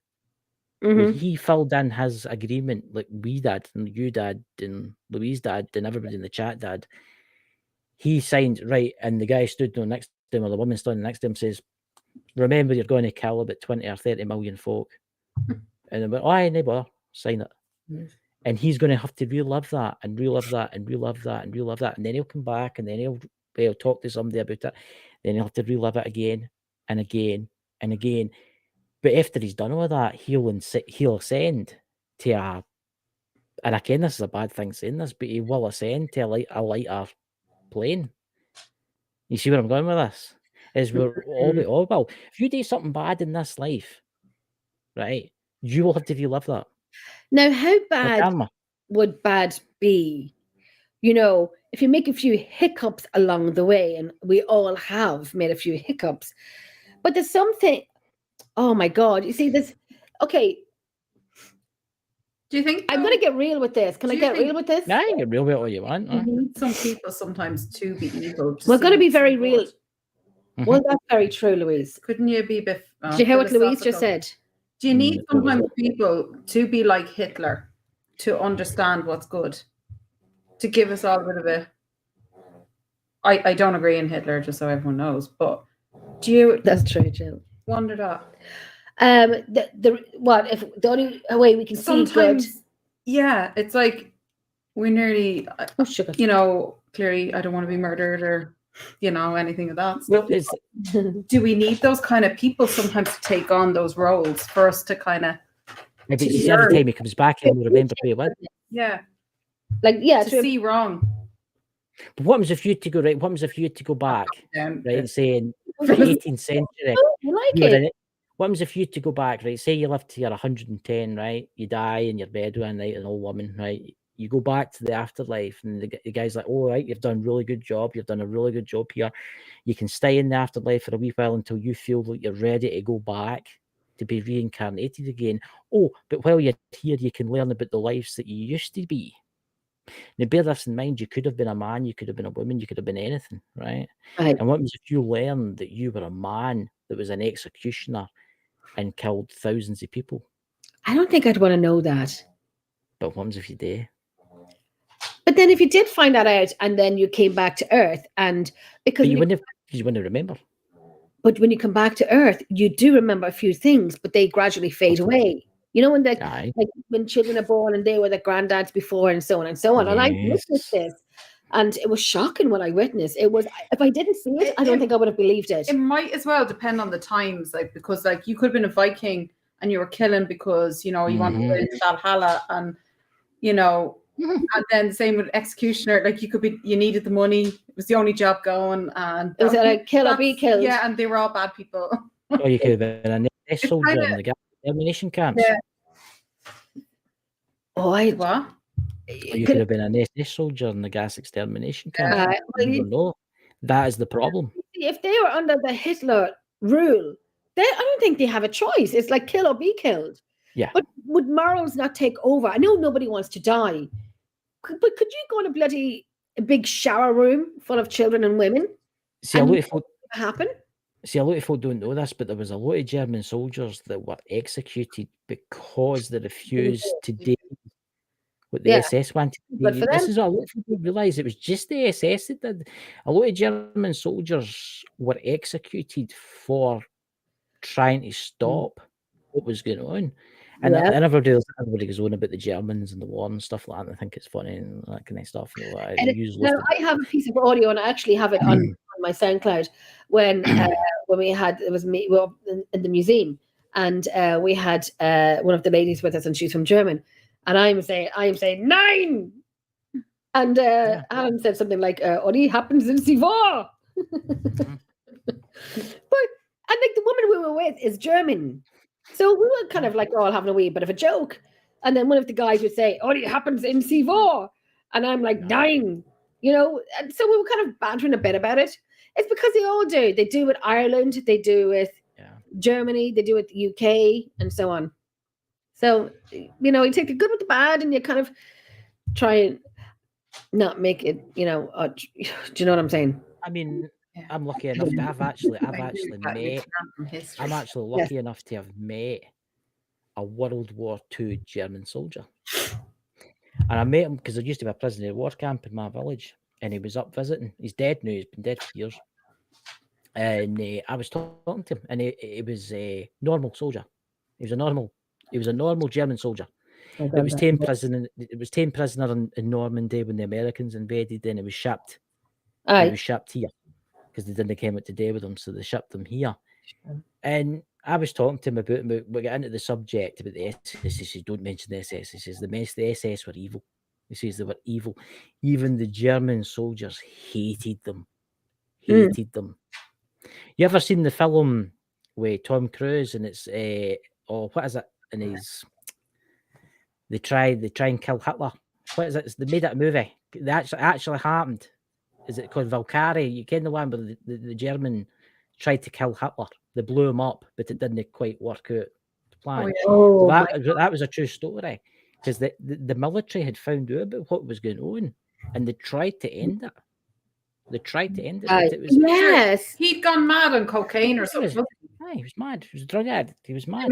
when he filled in his agreement, like we did, and you did, and Louise did, and everybody in the chat did, he signed, right, and the guy stood next to him, or the woman stood next to him, says, remember, you're going to kill about 20 or 30 million folk. And they went, aye, no bother, sign it. And he's going to have to relive that and relive that and relive that and relive that. And then he'll come back and then he'll talk to somebody about it. Then he'll have to relive it again and again and again. But after he's done all of that, he'll ascend to and again, this is a bad thing saying this, but he will ascend to a lighter plane. You see where I'm going with this? Is we're all well. If you do something bad in this life, right, you will have to relive that. Now, how bad would bad be? You know, if you make a few hiccups along the way, and we all have made a few hiccups, but there's something. Oh my God! You see this? Okay. Do you think I'm going to get real with this? Can I get real with this? Yeah, you can get real with all you want. You need some people sometimes to be evil. We're going to be very real. Well, that's very true, Louise. Couldn't you be a bit? Did you hear what Louise just said? Do you need sometimes people to be like Hitler to understand what's good? To give us all a bit of a. I don't agree in Hitler, just so everyone knows. But do you? That's true, Jill. Wonder that. What if the only way we can see good? Yeah, it's like we nearly. You know, clearly, I don't want to be murdered or, you know, anything of that. Well, do we need those kind of people sometimes to take on those roles for us to kind of? Maybe every time he comes back, he'll remember who he was. Yeah. Like, yeah, to see wrong. But what happens if you had to go right? What happens if you had to go back, right, and saying the 18th century? You like it? What happens if you had to go back, right? Say you live to your 110, right? You die in your bed one night, an old woman, right? You go back to the afterlife, and the guy's like, "Oh, right, you've done a really good job. You've done a really good job here. You can stay in the afterlife for a wee while until you feel like you're ready to go back to be reincarnated again. Oh, but while you're here, you can learn about the lives that you used to be." Now, bear this in mind, you could have been a man, you could have been a woman, you could have been anything, right? And what happens if you learned that you were a man that was an executioner and killed thousands of people? I don't think I'd want to know that. But what happens if you do? But then if you did find that out and then you came back to Earth, and because But you wouldn't remember. but when you come back to Earth, you do remember a few things, but they gradually fade away. You know, when Aye. like when children are born and they were their granddads before, and so on and so on. And I witnessed Yes. this, and it was shocking what I witnessed. It was, if I didn't see it, I don't think I would have believed it. It might as well depend on the times, like, because like you could have been a Viking and you were killing because, you know, you wanted to go into Valhalla, and, you know, and then the same with executioner, like you needed the money, it was the only job going, and It was like kill or be killed. Yeah, and they were all bad people. Or you could have been a SS soldier in the gas extermination camps. Yeah. Oh, What? Or you could have been an SS soldier in the gas extermination camps. well, You don't know. That is the problem. if they were under the Hitler rule, I don't think they have a choice. It's like kill or be killed. Yeah. But would morals not take over? I know nobody wants to die, but could you go in a big shower room full of children and women? See, a lot of folk Happen? don't know this, but there was a lot of German soldiers that were executed because they refused to do what the SS wanted to But do. for This them, is what a lot of people realise. It was just the SS that did. A lot of German soldiers were executed for trying to stop what was going on. And everybody goes on about the Germans and the war and stuff like that. And I think it's funny and that kind of stuff. You know, I have a piece of audio, and I actually have it on my SoundCloud when it was me in the museum, and we had one of the ladies with us, and she's from German, and I'm saying 9, and Alan said something like "Only happens in Sivar," but and like the woman we were with is German, so we were kind of like all having a wee bit of a joke, and then one of the guys would say "Only happens in Sivar," and I'm like 9. You know, and so we were kind of bantering a bit about it. It's because they all do. They do with Ireland, they do with Germany, they do with the UK, and so on. So, you know, you take the good with the bad, and you kind of try and not make it, you know, do you know what I'm saying? I mean, I'm lucky enough to I'm actually lucky enough to have met a World War II German soldier. And I met him because there used to be a prisoner of war camp in my village, and he was up visiting. He's dead now. He's been dead for years. And I was talking to him, and he was a normal soldier. He was a normal German soldier. It was taken prisoner in Normandy when the Americans invaded. Then he was shipped. He was shipped here because they didn't come out to day with him, so they shipped him here. And I was talking to him about we got into the subject about the SS. He says, "Don't mention the SS." He says the SS were evil. He says they were evil. Even the German soldiers hated them. You ever seen the film with Tom Cruise, and it's what is it? And they try and kill Hitler. What is it? They made that a movie. That actually happened. Is it called Valkyrie? You can the one where the German tried to kill Hitler. They blew him up, but it didn't quite work out the plan. So that was a true story, because the military had found out about what was going on, and they tried to end it. But it was he'd gone mad on cocaine or something. He was mad. He was a drug addict. He was mad.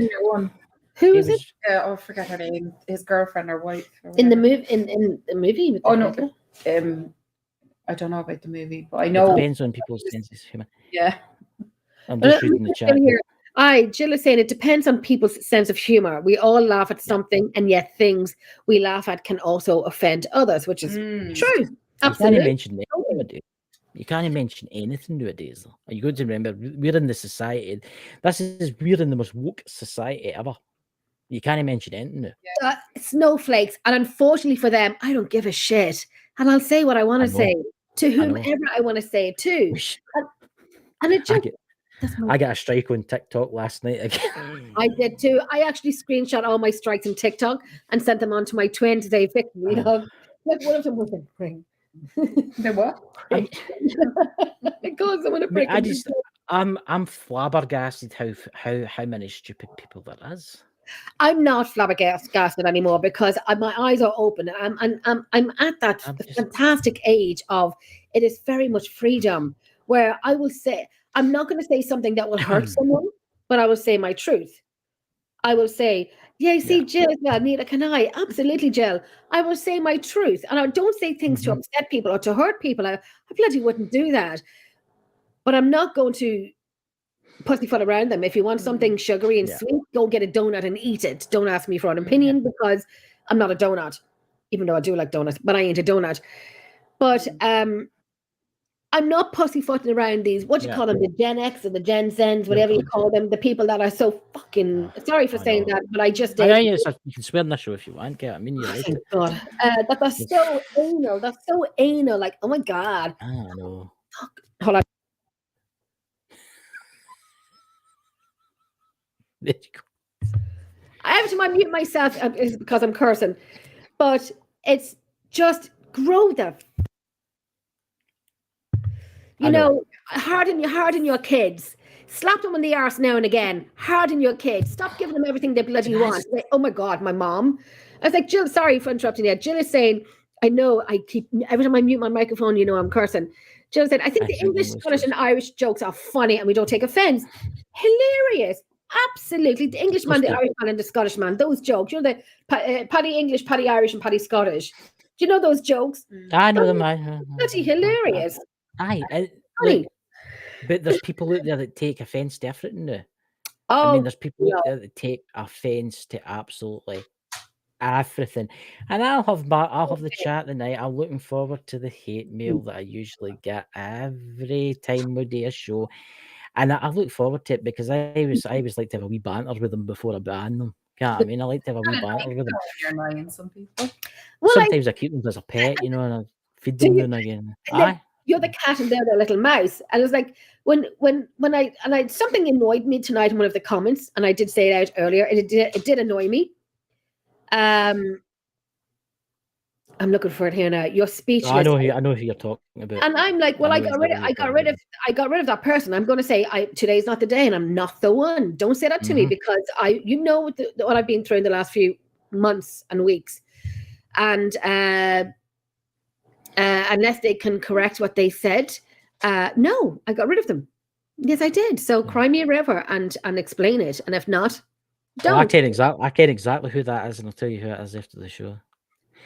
Who was it? I forget her name. His girlfriend or wife. In the movie. In the movie. With no. I don't know about the movie, but I know it depends on people's senses of humor. Yeah. I'm just reading the chat. Jill is saying it depends on people's sense of humor. We all laugh at something, and yet things we laugh at can also offend others, which is true. Absolutely. You can't mention anything nowadays, though. You got to remember, we're in the society. We're in the most woke society ever. You can't mention anything now. Snowflakes, and unfortunately for them, I don't give a shit, and I'll say what I want to say to whomever I want to say it to. And it just, I got a strike on TikTok last night again. I did too. I actually screenshot all my strikes on TikTok and sent them on to my twin to say, "Fix me, dog." Like one of them was a ring. The what? It goes someone a break. I'm flabbergasted how many stupid people there is. I'm not flabbergasted anymore because my eyes are open. I'm at that fantastic age of it is very much freedom, where I will say I'm not going to say something that will hurt someone, but I will say my truth. I will say, Yeah, see, Jill as well. Neither can I. Absolutely, Jill. I will say my truth. And I don't say things to upset people or to hurt people. I bloody wouldn't do that. But I'm not going to pussyfoot around them. If you want something sugary and sweet, go get a donut and eat it. Don't ask me for an opinion because I'm not a donut, even though I do like donuts, but I ain't a donut. But I'm not pussyfooting around these, what you call them, the Gen X or the Gen Zens, whatever you call them, the people that are so fucking, sorry for saying that, but I just I know you can swear in this show if you want, I mean, you're right. Thank God. That they're so anal. That's so anal. Like, oh my God. I know. Fuck. Hold on. There you go. I have to mute myself because I'm cursing, but it's just grow the. You know, harden your kids. Slap them on the arse now and again. Harden your kids. Stop giving them everything they bloody want. Like, oh my God, my mom. I was like, Jill, sorry for interrupting you. Jill is saying, I know I keep, every time I mute my microphone, you know I'm cursing. Jill said, I think the English, Scottish, and Irish jokes are funny and we don't take offense. Hilarious. Absolutely. The Englishman, the Irishman, and the Scottish man, those jokes. You know, the Paddy English, Paddy Irish, and Paddy Scottish. Do you know those jokes? I know them. Bloody hilarious. Like, but there's people out there that take offense to everything now. Oh, I mean, there's people out there that take offense to absolutely everything. And I'll have the chat tonight. I'm looking forward to the hate mail that I usually get every time we do a show. And I look forward to it because I always like to have a wee banter with them before I ban them. You know what I mean? I like to have a wee banter with them. You're annoying some people. Well, sometimes I keep them as a pet, you know, and I feed them now and again. You're the cat and they're the little mouse. And it was like when I something annoyed me tonight in one of the comments, and I did say it out earlier, and it did annoy me. I'm looking for it here now. Your speech. I know who you're talking about. And I'm like, well, I got rid of that person. I'm going to say today's not the day, and I'm not the one. Don't say that to me because what I've been through in the last few months and weeks, and unless they can correct what they said, no, I got rid of them. Yes, I did. So cry me a river and explain it, and if not, don't. Well, I care exactly who that is, and I'll tell you who it is after the show.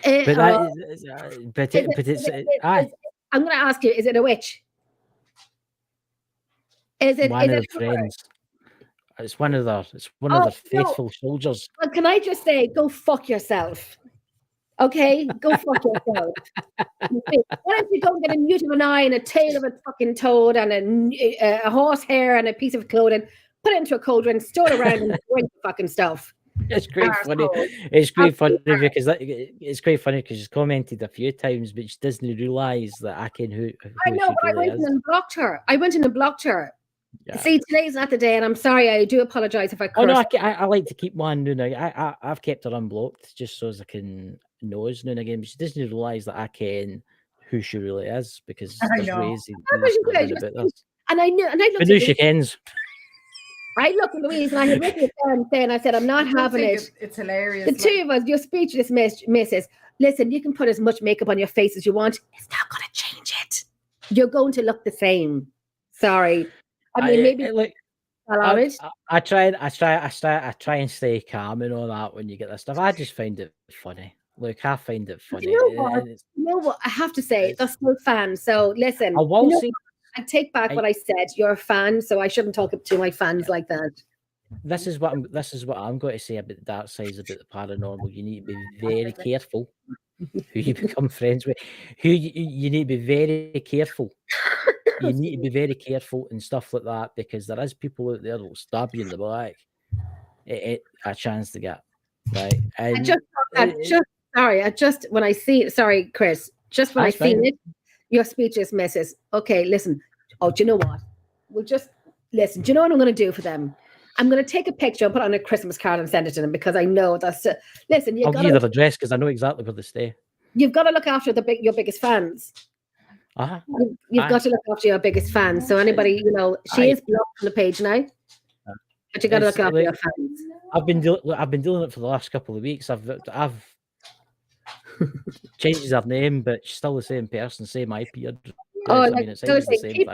I'm going to ask you: is it a witch? Is it one of their friends? It's one of their faithful soldiers. Well, can I just say, go fuck yourself? Okay, go fuck yourself. Why don't you go and get a newt of an eye and a tail of a fucking toad and a horse hair and a piece of clothing, put it into a cauldron, store it around, and drink the fucking stuff. It's great funny. It's great funny because she's commented a few times, but she doesn't realise that I can who I know, but really I went in and blocked her. Yeah. See, today's not the day, and I'm sorry. I do apologise if I. Oh no, I like to keep one now. I've kept her unblocked just so as I can knows now and again, but she doesn't realise that I can who she really is because there's ways about this. And I knew, and I looked. But now she kens. I looked at Louise and I had written it down saying, I said, I'm not having it. It's hilarious. The two of us, you're speechless, missus. Listen, you can put as much makeup on your face as you want. It's not going to change it. You're going to look the same. Sorry. I mean, maybe. I try and stay calm and all that when you get this stuff. I just find it funny. Look, I find it funny. You know what? I have to say, they're still fans. So listen. I take back what I said. You're a fan, so I shouldn't talk to my fans like that. This is what I'm going to say about the dark sides about the paranormal. You need to be very careful who you become friends with. You need to be very careful. You need to be very careful and stuff like that because there is people out there that will stab you in the back. A chance to get right. And when I see it, sorry, Chris, just when I see it. Your speech is misses. Okay, listen. Oh, do you know what? We'll just listen. Do you know what I'm going to do for them? I'm going to take a picture and put it on a Christmas card and send it to them because I know that's. Listen, I'll give you their address because I know exactly where they stay. You've got to look after your biggest fans. You've got to look after your biggest fans. So anybody, she is blocked on the page now, but you got to look after your fans. I've been doing it for the last couple of weeks. I've changes her name, but she's still the same person, same IP address. I mean, it's the same thing. Keep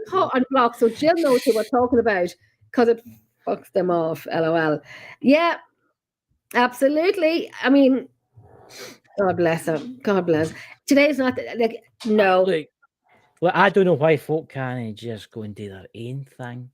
hot and block so Jill knows who we're talking about because it fucks them off. LOL. Yeah. Absolutely. I mean, God bless him. God bless. Today's not like no. Look, I don't know why folk can't just go and do their own thing,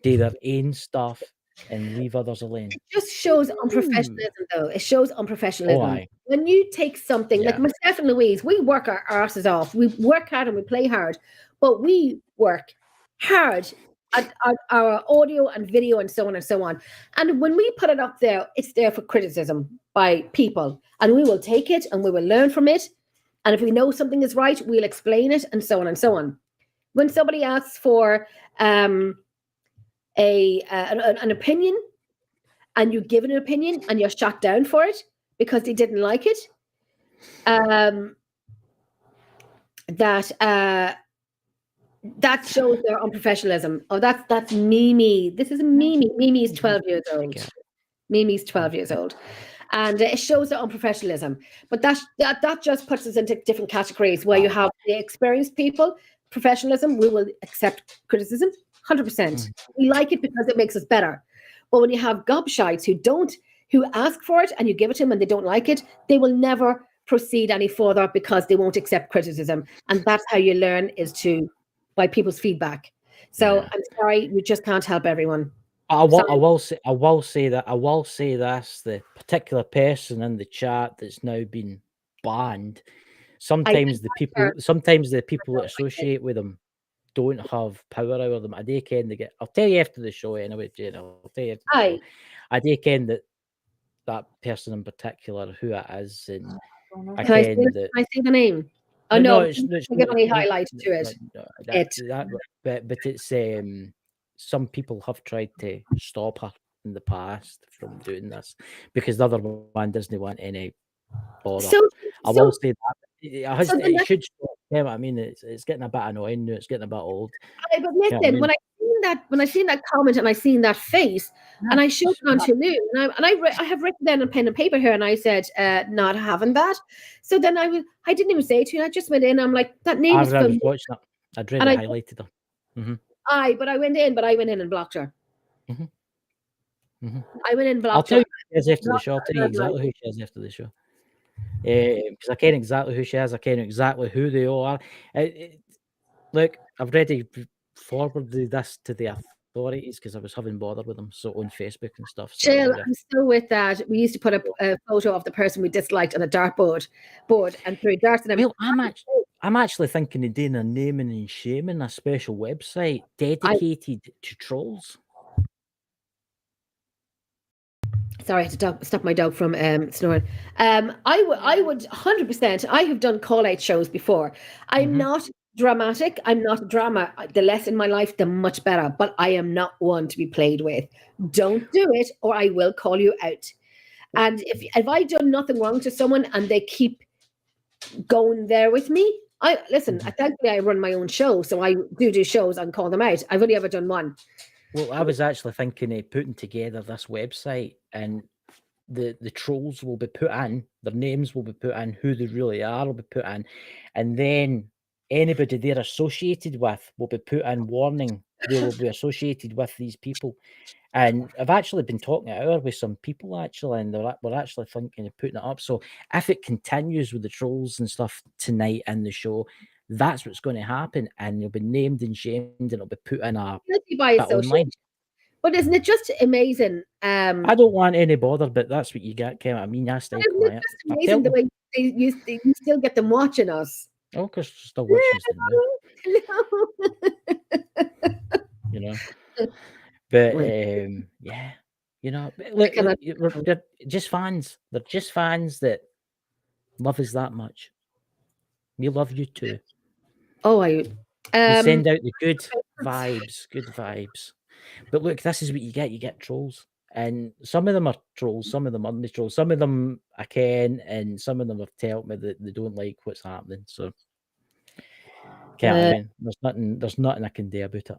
do their own stuff, and leave others alone. It just shows unprofessionalism, though. It shows unprofessionalism. aye. When you take something like Yeah. myself and Louise, we work our asses off. We work hard and we play hard, but we work hard at our audio and video and so on and so on. And when we put it up there, it's there for criticism by people, and we will take it and we will learn from it. And if we know something is right, we'll explain it and so on and so on. When somebody asks for an opinion, and you give an opinion and you're shot down for it because they didn't like it, that shows their unprofessionalism. Oh, that's Mimi. This is Mimi. Mimi is 12 years old. Mimi's 12 years old. And it shows their unprofessionalism. But that just puts us into different categories where you have the experienced people, professionalism, we will accept criticism, 100%. We like it because it makes us better. But when you have gobshites who ask for it and you give it to them and they don't like it, they will never proceed any further because they won't accept criticism. And that's how you learn, is by people's feedback. So I'm sorry, you just can't help everyone. I will say this: the particular person in the chat that's now been banned. Sometimes the people that associate with them don't have power over them. I do ken they get. I'll tell you after the show anyway, Jane. I'll tell you after the show. I do ken that person in particular who it is, and can I say the name? Oh no, it's only highlighted to it. But it's some people have tried to stop her in the past from doing this because the other one doesn't want any bother. I will say that it should stop. You know what I mean? It's getting a bit annoying now. It's getting a bit old. But listen, you know when I seen that comment and I seen that face, and I showed it on to Lou, and I have written down a pen and paper here, and I said, not having that. So then I didn't even say it to you. I just went in. I'm like, that name is. I was watching it. I'd really highlighted her. But I went in and blocked her. I went in and blocked her. I'll tell you who she is after the show. I'll tell you exactly who she is after the show. Because I ken exactly who she is. I ken exactly who they all are. Look, I've already forwarded this to the authorities because I was having bother with them on Facebook and stuff. So Jill, I'm still with that. We used to put a photo of the person we disliked on a dartboard and throw darts at them. Well, I'm actually thinking of doing a naming and shaming, a special website dedicated to trolls. Sorry, I had to stop my dog from snoring. I would 100%. I have done call-out shows before. I'm not dramatic. I'm not a drama. The less in my life, the much better. But I am not one to be played with. Don't do it, or I will call you out. And if I done nothing wrong to someone and they keep going there with me, thankfully I run my own show, so I do shows and call them out. I've only ever done one. Well, I was actually thinking of putting together this website, and the trolls will be put in, their names will be put in, who they really are will be put in, and then anybody they're associated with will be put in warning. They will be associated with these people. And I've actually been talking it out with some people actually, and we're actually thinking of putting it up. So if it continues with the trolls and stuff tonight in the show, that's what's going to happen, and you'll be named and shamed, and it'll be put in a online. But isn't it just amazing? I don't want any bother, but that's what you get. I mean, I stay quiet. It's just amazing the way you still get them watching us. Oh, because still watching us. You know. But yeah, you know, look, they're just fans. They're just fans that love us that much. We love you too. Oh, we send out the good vibes. But look, this is what you get. You get trolls, and some of them are trolls, some of them aren't trolls. Some of them I can, and some of them have told me that they don't like what's happening. So, there's nothing I can do about it.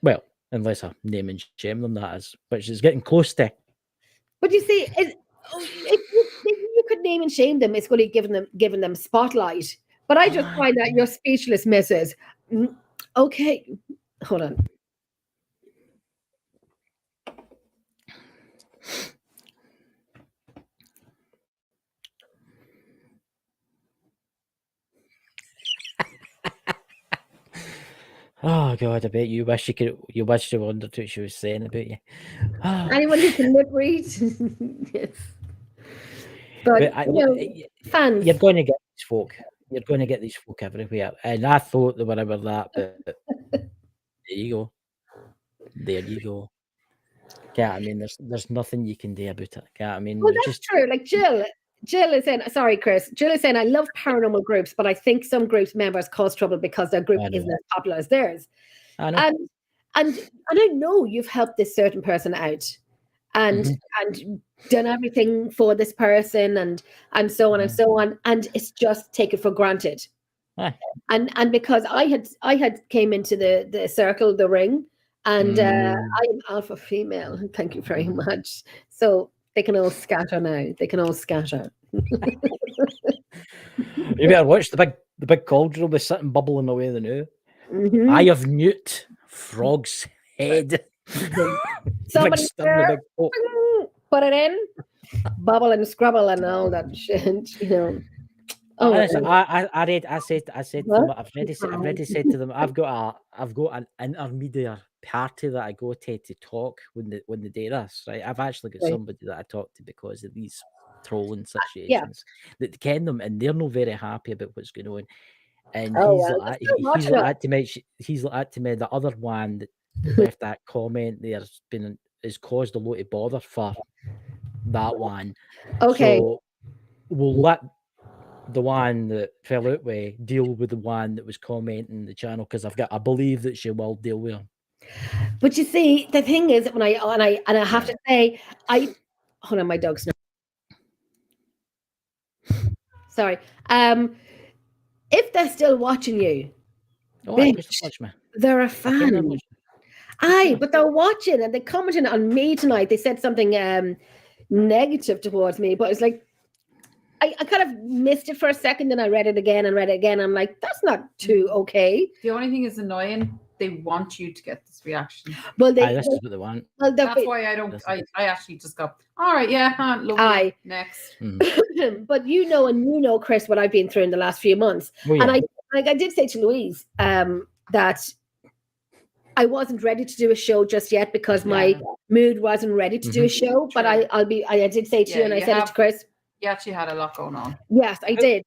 Well, unless I name and shame them, that is, which is getting close to. But you see, if you could name and shame them, it's going to be giving them spotlight. But I just find that you're speechless, Mrs. Okay, hold on. Oh God, I bet you wish you could. You wish you wondered what she was saying about you. Anyone who can lip read. Yes. But, fans. You're going to get these folk. You're going to get these folk everywhere. And I thought they were ever that, but there you go. There you go. Yeah, I mean, there's nothing you can do about it. Yeah, I mean, Well, that's true. Like Jill is saying, sorry, Chris. Jill is saying, I love paranormal groups, but I think some groups members cause trouble because their group isn't as popular as theirs. I know. And I know you've helped this certain person out and done everything for this person and so on and so on. And it's just taken for granted. Aye. And because I had came into the circle, the ring, and I am alpha female. Thank you very much. So they can all scatter now. They can all scatter. You better watch the big cauldron will be sitting bubbling away the new. I have Newt Frog's head. Somebody put it in, bubble and scrubble and all that shit, you know. Oh, I said to them, I've already said to them, I've got an intermediate party that I go to talk when they do this, right? I've actually got somebody that I talk to because of these trolling situations that ken them, and they're not very happy about what's going on. And he's like to me, the other one that left that comment there's caused a lot of bother for that one. Okay. So we'll let the one that fell out with deal with the one that was commenting the channel, because I believe that she will deal with him. But you see, the thing is, when I have to say, hold on, my dog's not. Sorry. If they're still watching you, they're a fan. Aye, but they're watching and they're commenting on me tonight. They said something negative towards me, but it's like I kind of missed it for a second, then I read it again. I'm like, that's not too okay. The only thing is annoying. They want you to get this reaction. Well, this is what they want. Well, that's why I don't. I actually just go, all right, yeah, lovely. Next. But Chris, what I've been through in the last few months, and I did say to Louise that I wasn't ready to do a show just yet because my mood wasn't ready to do a show. But I did say to you, and I said it to Chris. You actually had a lot going on. Yes, I did.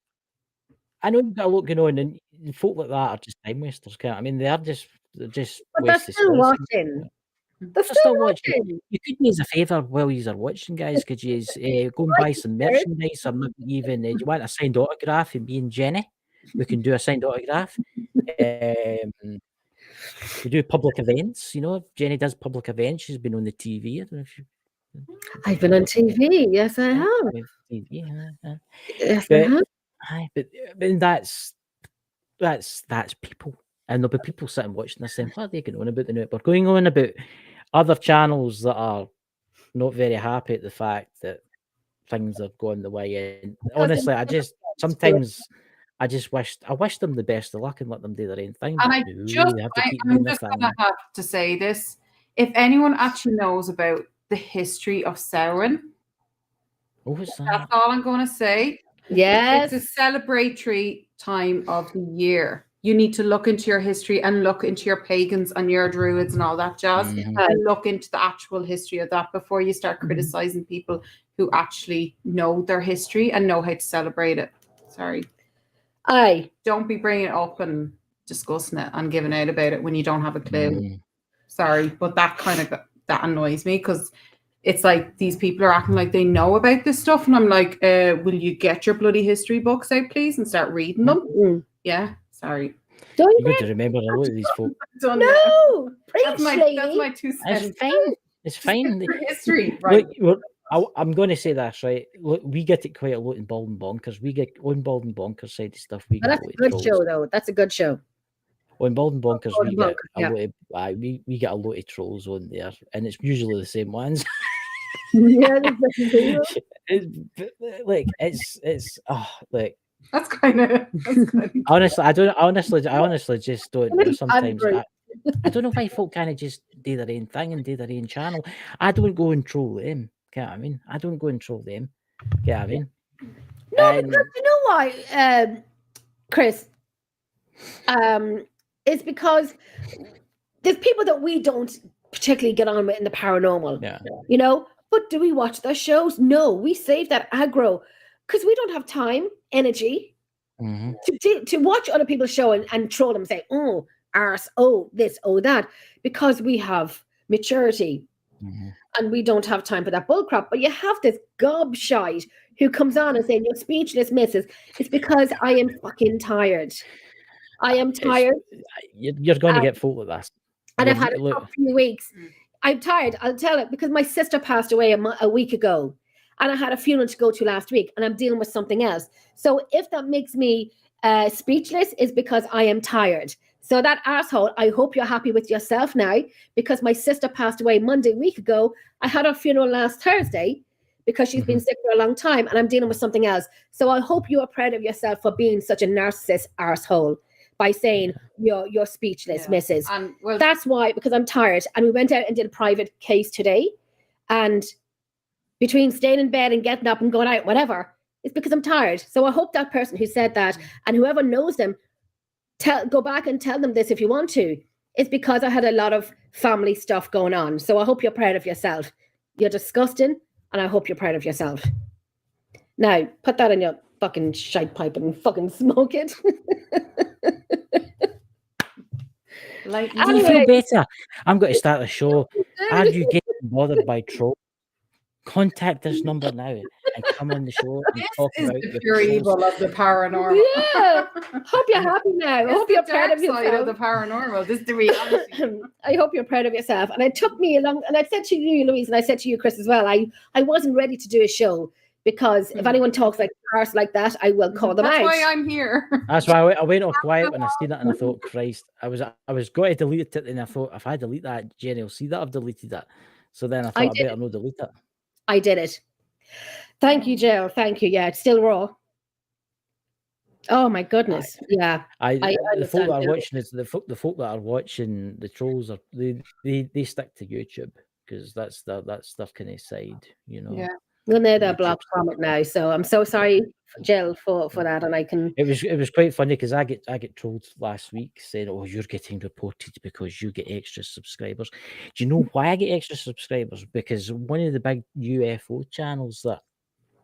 I know you've got a lot going on, and folk like that are just time wasters. I mean, they're just. But they're still watching. They're still watching. You could do us a favour while you are watching, guys. Could you go and buy some merchandise, or maybe even do you want a signed autograph? And me and Jenny, we can do a signed autograph. We do public events. You know, Jenny does public events. She's been on the TV. I don't know if you. I've been on TV. Yes, I have. Yes, I have. But that's people. And there'll be people sitting watching this saying, what are they going on about the network? Going on about other channels that are not very happy at the fact that things are going the way in. Honestly, I wish them the best of luck and let them do their own thing. And I'm just gonna have to say this. If anyone actually knows about the history of Samhain, that's all I'm gonna say. Yes. It's a celebratory time of the year. You need to look into your history and look into your pagans and your druids and all that jazz, and look into the actual history of that before you start criticizing people who actually know their history and know how to celebrate it. Sorry. Don't be bringing it up and discussing it and giving out about it when you don't have a clue. Sorry, but that annoys me because it's like these people are acting like they know about this stuff, and I'm like, will you get your bloody history books out, please, and start reading them? Yeah. Sorry. You're going to remember a lot of these folk. No, that's my 2 cents. It's fine. History, right? Look, I'm going to say this, right? Look, we get it quite a lot in Bald and Bonkers. We get on Bald and Bonkers side of stuff. That's a good show, though. That's a good show. On Bald and Bonkers, we get a lot of trolls on there, and it's usually the same ones. That's kind of honestly, I honestly just don't know. Sometimes I don't know why folk kind of just do their own thing and do their own channel. I don't go and troll them. Get what I mean? I don't go and troll them. Get what I mean? No, because you know why, Chris? is because there's people that we don't particularly get on with in the paranormal, Yeah. you know. But do we watch their shows? No, we save that aggro because we don't have time, energy to watch other people's show and troll them and say, oh, arse, oh, this, oh, that, because we have maturity and we don't have time for that bullcrap. But you have this gobshite who comes on and saying, you're speechless, missus. It's because I am fucking tired. I am tired. You're going to get folk like this. And I've had a tough few weeks. I'm tired. I'll tell it because my sister passed away a week ago. And I had a funeral to go to last week. And I'm dealing with something else. So if that makes me speechless, is because I am tired. So that asshole, I hope you're happy with yourself now. Because my sister passed away Monday a week ago. I had her funeral last Thursday. Because she's been sick for a long time. And I'm dealing with something else. So I hope you are proud of yourself for being such a narcissist arsehole. By saying you're speechless, missus. And that's why, because I'm tired. And we went out and did a private case today. And between staying in bed and getting up and going out, whatever, it's because I'm tired. So I hope that person who said that and whoever knows them, go back and tell them this if you want to. It's because I had a lot of family stuff going on. So I hope you're proud of yourself. You're disgusting, and I hope you're proud of yourself. Now, put that in your fucking shite pipe and fucking smoke it. Like, do you feel better? I'm going to start a show. Are you getting bothered by trolls? Contact this number now and come on the show and talk about the pure evil of the paranormal. Yeah. Hope you're happy now. I hope you're proud of yourself. Side of the paranormal. This is the reality. I hope you're proud of yourself. And it took me along, and I said to you, Louise, and I said to you, Chris, as well, I wasn't ready to do a show. Because if anyone talks like arse like that, I will call them out. That's why I'm here. That's why I went all quiet when I seen it, and I thought, Christ, I was going to delete it, and I thought, if I delete that, Jenny will see that I've deleted it. So then I thought I better not delete it. I did it. Thank you, Jill. Thank you. Yeah, it's still raw. Oh my goodness. Yeah. The folk that are watching is the folk that are watching the trolls are they stick to YouTube because that's their kind of side, you know. Yeah. Well, they're blocked from it now, so I'm so sorry, Jill, for that. And I can. It was quite funny because I get trolled last week saying, "Oh, you're getting reported because you get extra subscribers." Do you know why I get extra subscribers? Because one of the big UFO channels that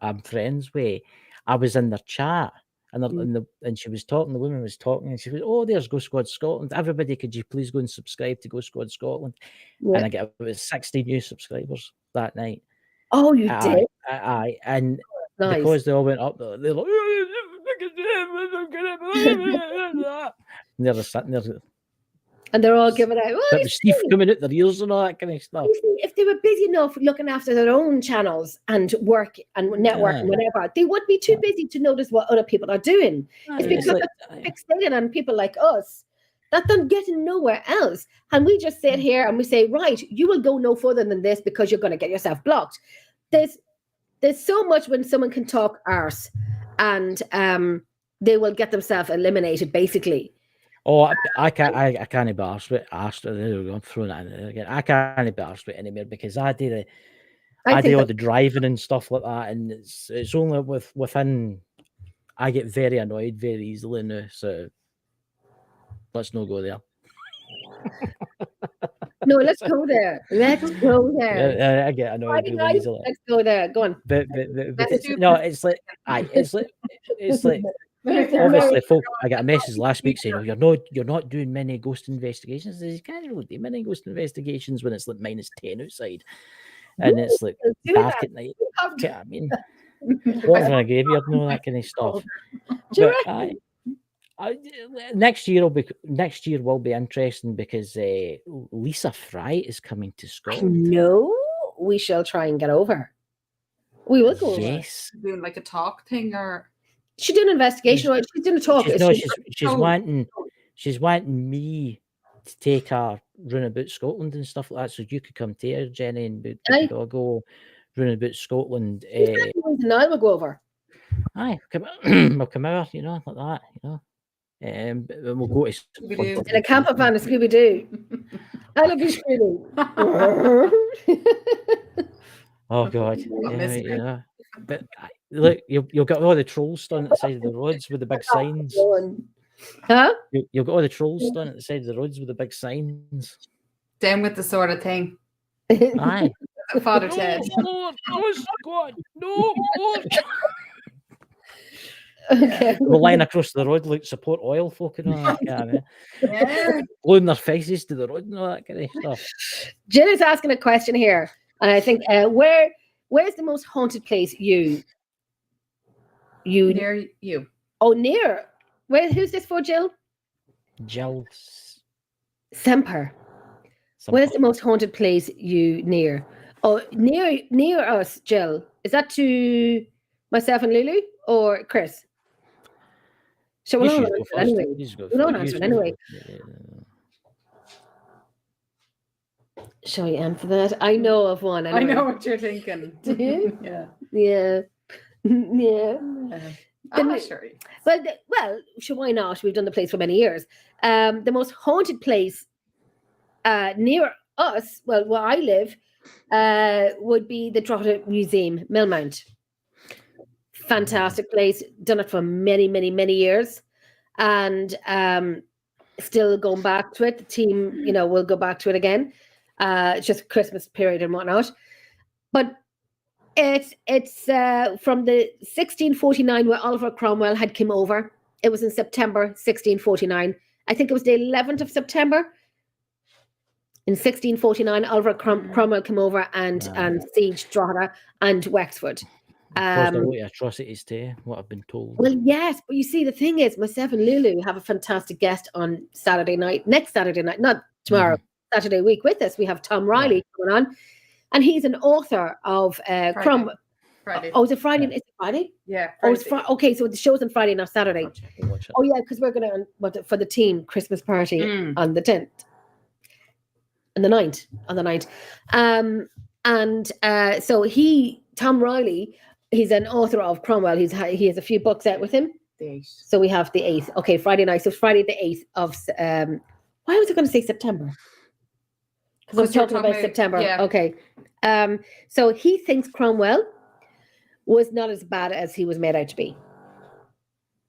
I'm friends with, I was in their chat, and she was talking. The woman was talking, and she was, "Oh, there's Ghost Squad Scotland. Everybody, could you please go and subscribe to Ghost Squad Scotland?" Yeah. And I get about 60 new subscribers that night. Oh, you did? And nice. Because they all went up there, they're like, and they're just sitting there. And they're all giving out. Well, Steve coming out their ears and all that kind of stuff. If they were busy enough looking after their own channels and work and network and whatever, they would be too busy to notice what other people are doing. It's because they're fixated on people like us that they're getting nowhere else. And we just sit here and we say, right, you will go no further than this because you're going to get yourself blocked. There's so much when someone can talk arse and they will get themselves eliminated, basically. Oh, I can't be arsed with arse. There we go. I'm throwing that in there again. I can't be arsed with anymore because I do all the driving and stuff like that, and it's only within. I get very annoyed very easily now, so let's not go there. No, let's go there. Let's go there. Yeah, I get annoyed really easily. Let's go there. Go on. But it's like obviously, folk. I got a message last week saying, "Oh, you're not doing many ghost investigations." You can't really do many ghost investigations when it's like -10 outside, and it's like dark at night. I mean, what's in a graveyard and all that kind of stuff. But next year will be interesting because Lisa Fry is coming to Scotland. No, we shall try and get over. We will go over. Yes, doing like a talk thing or. She's doing an investigation. She's doing a talk. She's wanting me to take her run about Scotland and stuff like that, so you could come to her, Jenny, and go run about Scotland. And I will go over. Aye, we'll come over, like that, and we'll go to in a camper van, a Scooby Doo. I love you, Scooby. Oh God, But look, you'll get all the trolls done at the side of the roads with the big signs. Huh? You've got all the trolls done at the side of the roads with the big signs. Down with the sort of thing. Aye. Father Ted. Lord, oh God, no, Lord. Okay. We're lying across the road like support oil folk and all that kind of Yeah. blowing their faces to the road and all that kind of stuff. Jill is asking a question here, and I think where's the most haunted place you Near you. near? Who's this for, Jill? Jill. Semper. Where's the most haunted place you near? Oh, near us, Jill. Is that to myself and Lulu or Chris? So we'll all answer it anyway. We'll all answer it anyway. Shall we answer that? I know of one. Anyway. I know what you're thinking. Do you? Yeah. Yeah. Yeah. Sure. Well, sure, why not? We've done the place for many years. The most haunted place near us, well, where I live, would be the Drogheda Museum, Millmount. Fantastic place. Done it for many, many, many years. And still going back to it. The team, will go back to it again. It's just Christmas period and whatnot. But it's from the 1649 where Oliver Cromwell had come over. It was in September 1649. I think it was the 11th of September. In 1649, Oliver Cromwell came over and sieged Drogheda and Wexford. Caused a lot of atrocities too, what I've been told. Well, yes, but you see, the thing is, myself and Lulu have a fantastic guest on Saturday night, next Saturday night, not tomorrow, Saturday week with us. We have Tom Riley coming on, and he's an author of Cromwell. Friday. Oh, is it Friday? Is it Friday? Yeah. Friday. Oh, it's okay. So the show's on Friday, not Saturday. Watch it. Oh, yeah, because we're going to for the team Christmas party on the 10th. On the 9th. So Tom Riley, he's an author of Cromwell. He has a few books out with him. The 8th. So we have the 8th. Okay, Friday night. So Friday the 8th of why was I going to say September? Because I was talking about September. Yeah. Okay. So he thinks Cromwell was not as bad as he was made out to be.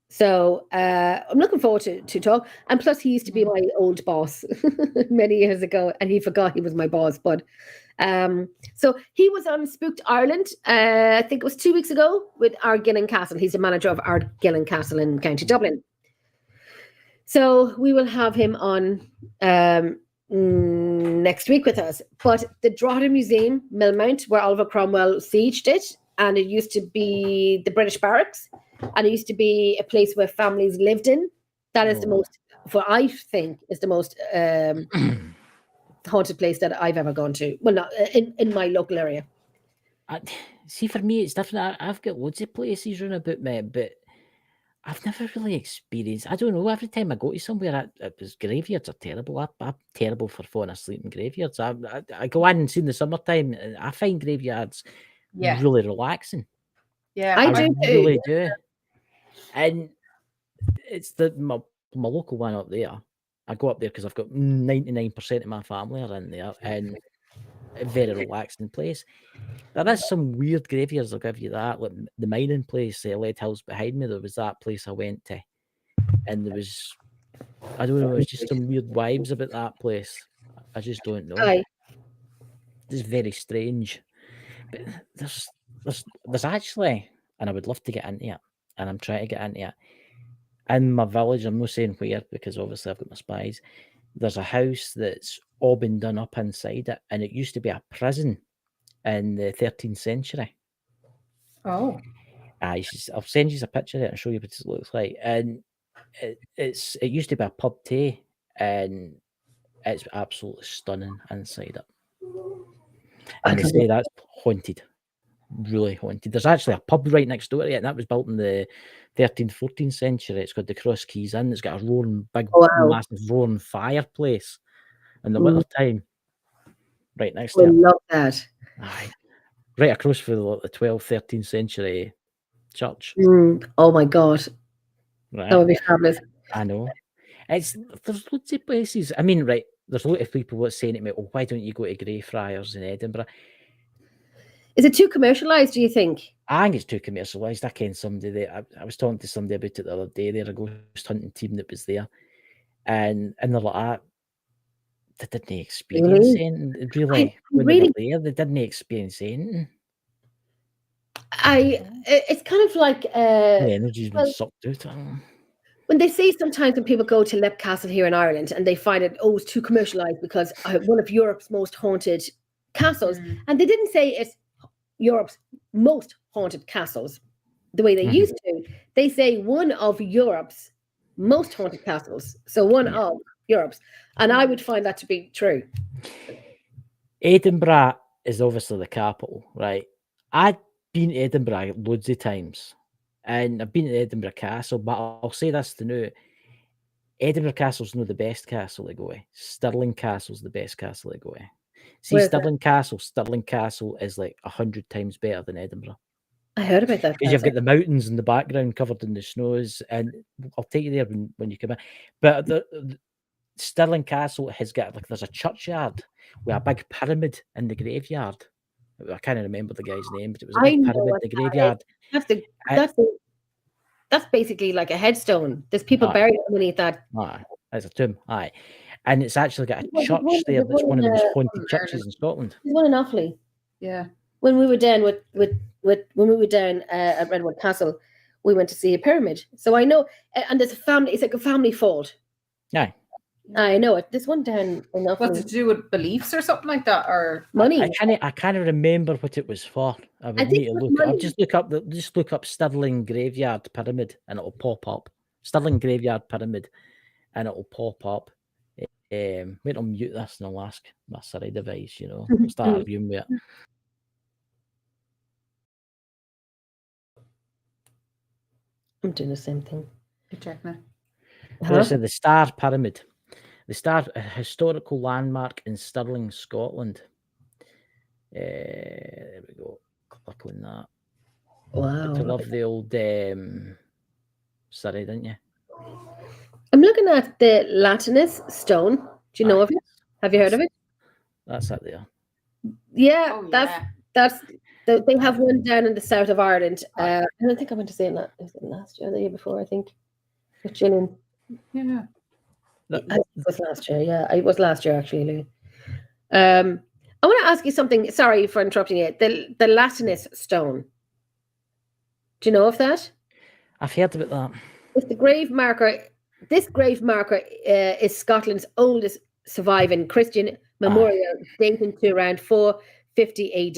So I'm looking forward to talk. And plus, he used to be my old boss many years ago, and he forgot he was my boss. But so he was on Spooked Ireland, I think it was 2 weeks ago, with Ardgillan Castle. He's the manager of Ardgillan Castle in County Dublin. So we will have him on next week with us. But the Drogheda Museum, Millmount, where Oliver Cromwell sieged it, and it used to be the British barracks, and it used to be a place where families lived in. That is the most, I think, is the most haunted place that I've ever gone to. Well, not in my local area. See, for me, it's different. I've got loads of places around about me, but I've never really experienced. I don't know. Every time I go to somewhere, graveyards are terrible. I'm terrible for falling asleep in graveyards. I go in and see in the summertime, and I find graveyards really relaxing. Yeah, I do too. Really do. And it's my local one up there. I go up there because I've got 99% of my family are in there, and a very relaxing place. There is some weird graveyards, I'll give you that. Like the mining place, Lead Hills behind me, there was that place I went to, and there was, I don't know, it's just some weird vibes about that place. I just don't know. Aye. It's very strange. But there's actually, and I would love to get into it, and I'm trying to get into it. In my village, I'm not saying where because obviously I've got my spies. There's a house that's all been done up inside it, and it used to be a prison in the 13th century. Oh. I'll send you a picture of it and show you what it looks like. And it used to be a pub tea, and it's absolutely stunning inside it. And they say that's haunted. Really haunted. There's actually a pub right next door to it, and that was built in the 13th, 14th century. It's got the Cross Keys Inn. It's got a roaring, massive roaring fireplace in the winter time. Right next to it. I love that. Aye. Right across from the 12th, 13th century church. Oh my God. Right. That would be fabulous. I know. There's loads of places. I mean, right, there's a lot of people saying to me, oh, why don't you go to Greyfriars in Edinburgh? Is it too commercialized, do you think? I think it's too commercialised. I ken somebody that I was talking to somebody about it the other day. They're a ghost hunting team that was there, and they're like, they didn't experience Really? anything. Really, when they were there, they didn't experience anything. It's kind of like The energy's been sucked out. when they say sometimes when people go to Lep Castle here in Ireland and they find it, it's too commercialized because one of Europe's most haunted castles, and they didn't say it's Europe's most haunted castles the way they used to. They say one of Europe's most haunted castles, so one of Europe's, and I would find that to be true. Edinburgh is obviously the capital, right? I've been to Edinburgh loads of times, and I've been to Edinburgh Castle, but I'll say this to now. Edinburgh Castle's not the best castle to go to. Stirling Castle's the best castle to go to. See, Stirling Castle is like 100 times better than Edinburgh. I heard about that. Because you've got the mountains in the background covered in the snows, and I'll take you there when you come in. But the Stirling Castle has got, like, there's a churchyard with a big pyramid in the graveyard. I can't remember the guy's name, but it was a big pyramid in the graveyard. That's basically like a headstone. There's people buried underneath that. It's a tomb, and it's actually got a church there that's one of the most haunted churches in Scotland. There's one in Offaly. Yeah. When we were down at Redwood Castle, we went to see a pyramid. So I know, and there's a family. It's like a family fault. Yeah. I know it. This one down in Offaly. What's it to do with beliefs or something like that, or money? I can't remember what it was for. I would need to look. I'll just look up Stirling Graveyard Pyramid, and it'll pop up. Stirling Graveyard Pyramid, and it'll pop up. Wait, I'll mute this and I'll ask my Siri device. I'll start arguing with it. I'm doing the same thing. You check now. There's the Star Pyramid. The Star, a historical landmark in Stirling, Scotland. There we go. Click on that. Wow. I love the old Surrey, didn't you? I'm looking at the Latinus stone. Do you know of it? Have you heard of it? That's it there. Yeah, they have one down in the south of Ireland. I don't think I went to see it last year or the year before, I think. With Gillian. Yeah. It was last year, yeah. It was last year, actually, Lou. I want to ask you something. Sorry for interrupting you. The Latinus stone. Do you know of that? I've heard about that. It's the grave marker. This grave marker is Scotland's oldest surviving Christian memorial, dating to around 450 AD.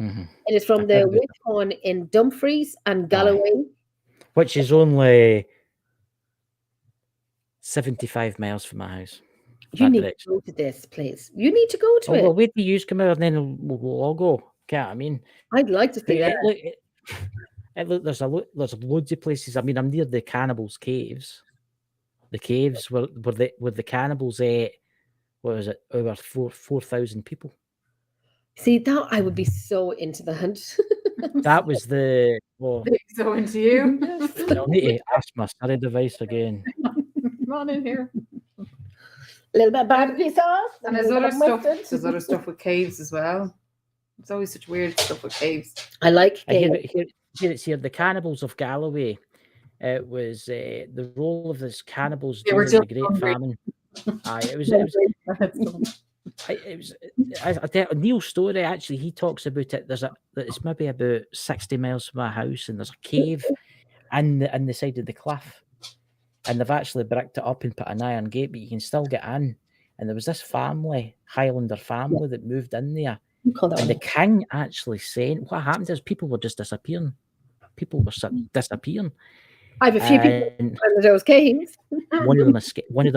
Mm-hmm. It is from the Whitthorn in Dumfries and Galloway. Which is only 75 miles from my house. You need to go to this place. You need to go to it. Well, wait till you come out and then we'll all go. I mean, I'd like to see that. Look, there's loads of places. I mean, I'm near the Cannibals Caves. The caves where the cannibals ate, what was it, over 4,000 people. See, that I would be so into that. That was the... Well, so into you. I'll need to ask my Siri device again. Come on in here. A little bit of barbecue sauce. And there's other stuff with caves as well. It's always such weird stuff with caves. I like caves. Here it's here. The Cannibals of Galloway. It was the role of this cannibals during the Great Famine. Neil Story, actually, he talks about it. It's maybe about 60 miles from my house, and there's a cave in the side of the cliff, and they've actually bricked it up and put an iron gate, but you can still get in. And there was this family, Highlander family, that moved in there, and the king actually sent. What happened is people were just disappearing. People were disappearing. I have a few people in those caves. One of them escaped. One of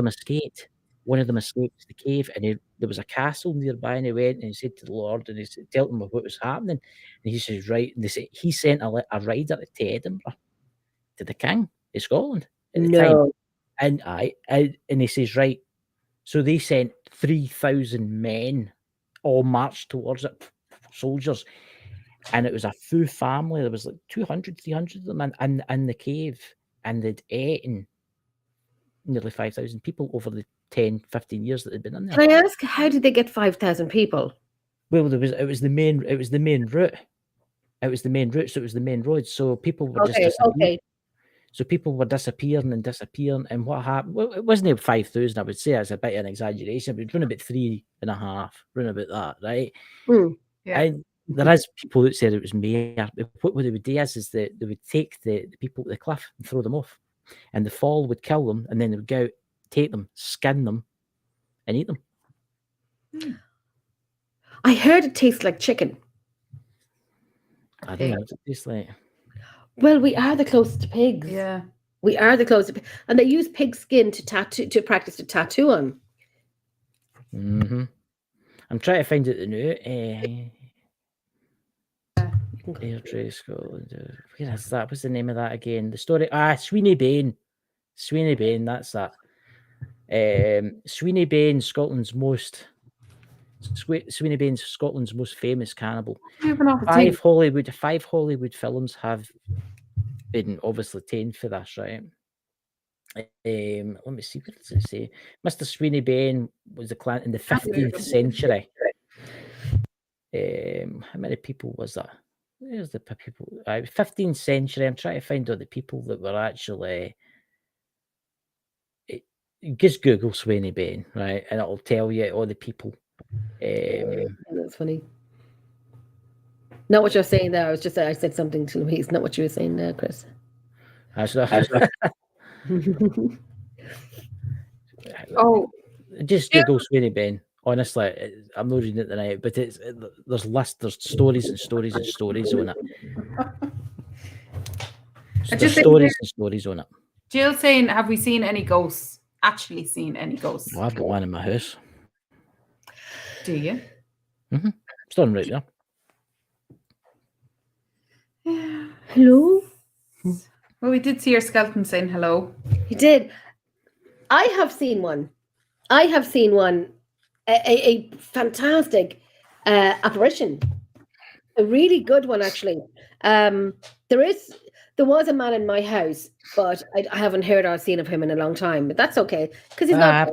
them escaped the cave, and there was a castle nearby, and he went and he said to the Lord, and he told him what was happening. And he says, right, and he sent a rider to Edinburgh, to the king of Scotland at the time. And he says, right, so they sent 3,000 men, all marched towards it, soldiers. And it was a full family. There was like 200, 300 of them in the cave. And they'd eaten nearly 5,000 people over the 10, 15 years that they'd been in there. Can I ask, how did they get 5,000 people? Well, it was the main route. It was the main route, so it was the main road. So people were just disappearing. Okay. So people were disappearing, and what happened? Well, it wasn't 5,000. I would say it's a bit of an exaggeration, but it's around about 3.5, around about that, right? Yeah. And there is people that said it was mere. What they would do is that they would take the people to the cliff and throw them off, and the fall would kill them, and then they would go out, take them, skin them, and eat them. I heard it tastes like chicken. I don't know what it tastes like. Well, we are the closest to pigs. Yeah. We are the closest, and they use pig skin to practice the tattoo on. Mm-hmm. I'm trying to find out the new. Airdrie, Scotland. Where is that? What's the name of that again? The story. Sweeney Bain. Sweeney Bain. That's that. Sweeney Bain, Scotland's most. Sweeney Bain's Scotland's most famous cannibal. Five Hollywood films have been obviously taken for this, right? Let me see, what does it say? Mr. Sweeney Bain was a clan in the 15th century. How many people was that? There's the people. 15th century. I'm trying to find out the people that were actually. Just Google Sweeney Bain, right, and it'll tell you all the people. That's funny. Not what you're saying there. I said something to Louise. Not what you were saying there, Chris. Just Google Sweeney Bain. Honestly, I'm not reading it tonight, but there's stories and stories and stories on it. There's stories and stories on it. Jill saying, have we seen any ghosts? Actually seen any ghosts? Well, I've got one in my house. Do you? Mm-hmm. It's done right there. Hello? Well, we did see your skeleton saying hello. You did. I have seen one. A fantastic apparition. A really good one, actually. There was a man in my house, but I haven't heard or seen of him in a long time. But that's okay, because he's not.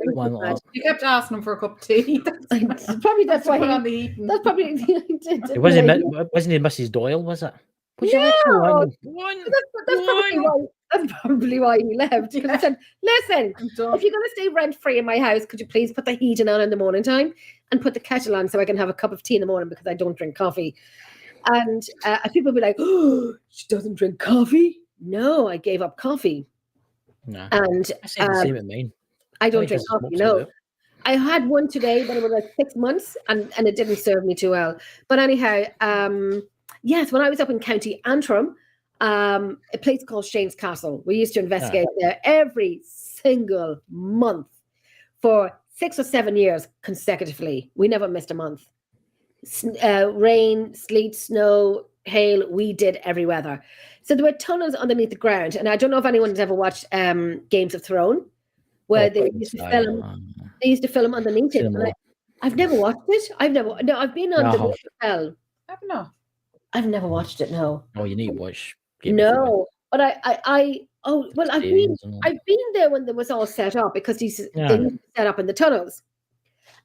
You kept asking him for a cup of tea. Probably that's why. That's probably. It wasn't it Mrs. Doyle, was it? That's probably why he left. Because I said, listen, if you're going to stay rent-free in my house, could you please put the heating on in the morning time and put the kettle on so I can have a cup of tea in the morning, because I don't drink coffee. And people be like, oh, she doesn't drink coffee? No, I gave up coffee. No. And I say the same with mine. I don't drink coffee, no. I had one today, but it was like 6 months, and it didn't serve me too well. But anyhow, yes, when I was up in County Antrim, a place called Shane's Castle, we used to investigate there every single month for 6 or 7 years consecutively. We never missed a month. Rain, sleet, snow, hail, we did every weather. So there were tunnels underneath the ground, and I don't know if anyone's ever watched Games of Thrones, where they used to film. They used to film underneath it. I've never watched it. I've been on the hotel. I've never watched it. No. Oh, you need to watch. No, but I've been there when it was all set up, because they used to set up in the tunnels,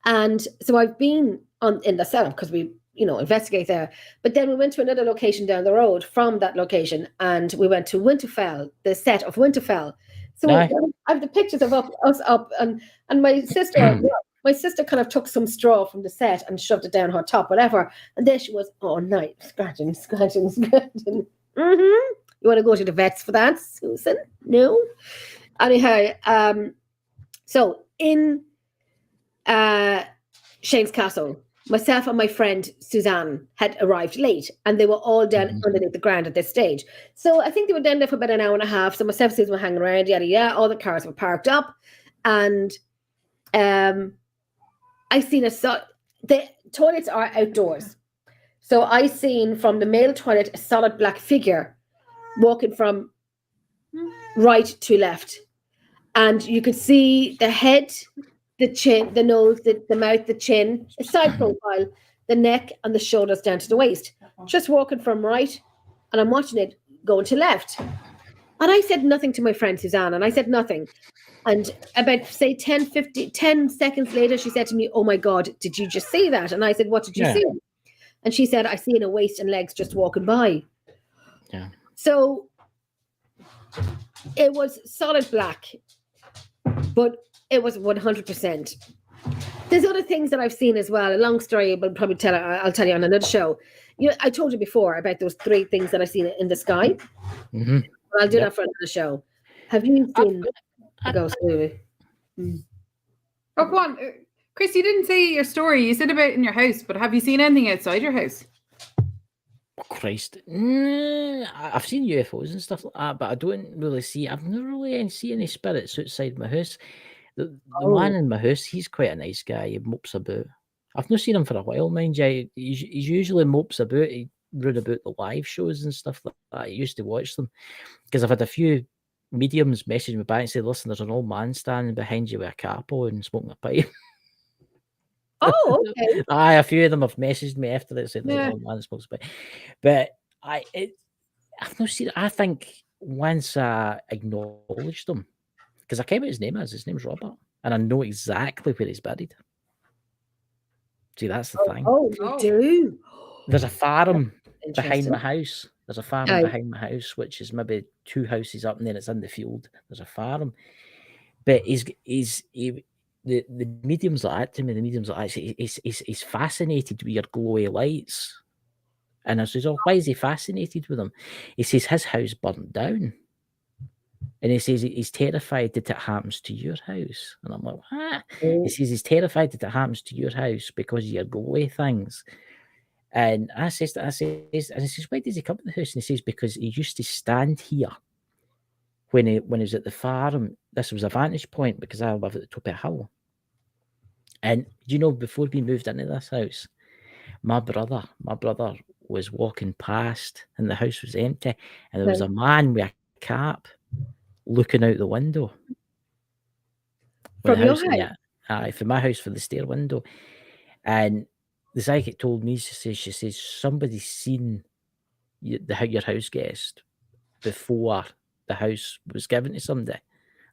and so I've been in the setup because we investigate there. But then we went to another location down the road from that location, and we went to Winterfell, the set of Winterfell. So I have the pictures of us up, and my sister. My sister kind of took some straw from the set and shoved it down her top, whatever. And there she was all night, scratching. Mm-hmm. You want to go to the vets for that, Susan? No? Anyhow, so in Shane's Castle, myself and my friend Suzanne had arrived late, and they were all down underneath the ground at this stage. So I think they were down there for about an hour and a half. So myself and Susan were hanging around, yada, yada. All the cars were parked up, and I seen the toilets are outdoors. So I seen from the male toilet a solid black figure walking from right to left. And you could see the head, the chin, the nose, the mouth, the chin, a side profile, the neck, and the shoulders down to the waist. Just walking from right, and I'm watching it going to left. And I said nothing to my friend Suzanne, and I said nothing. And about, say, 10 seconds later, she said to me, oh, my God, did you just see that? And I said, what did you see? And she said, I seen a waist and legs just walking by. Yeah. So it was solid black, but it was 100%. There's other things that I've seen as well. A long story, but probably I'll tell you on another show. I told you before about those 3 things that I've seen in the sky. Mm-hmm. I'll do that for another show. Have you seen the ghost movie? Oh, go on. Chris, you didn't say your story. You said about in your house, but have you seen anything outside your house? Christ. I've seen UFOs and stuff like that, but I don't really see, I've never really seen any spirits outside my house. The man in my house, he's quite a nice guy. He mopes about. I've not seen him for a while, mind you. He's usually mopes about. He run about the live shows and stuff like that. I used to watch them because I've had a few mediums message me back and say, listen, there's an old man standing behind you with a cap on and smoking a pipe. Oh, okay. Aye, a few of them have messaged me after that, said there's an old man that smokes a pipe. But I've not seen it. I think once I acknowledged him, because I came out his name as, his name's Robert, and I know exactly where he's buried. See, that's the thing. Oh, you do? There's a farm behind Interesting. my house. There's a farm Aye. behind my house, which is maybe 2 houses up, and then it's in the field. There's a farm. But the mediums like that to me, the mediums like that, he's fascinated with your glowy lights. And I says, oh, why is he fascinated with them? He says his house burnt down. And he says he's terrified that it happens to your house. And I'm like, what? He says he's terrified that it happens to your house because of your glowy things. And I says, and he says, why does he come to the house? And he says, because he used to stand here when he was at the farm. This was a vantage point because I live at the top of a hill. And before we moved into this house, my brother was walking past and the house was empty, and there was a man with a cap looking out the window. From your house? Aye, from my house, for the stair window. And the psychic told me, she says somebody's seen your house guest before the house was given to somebody.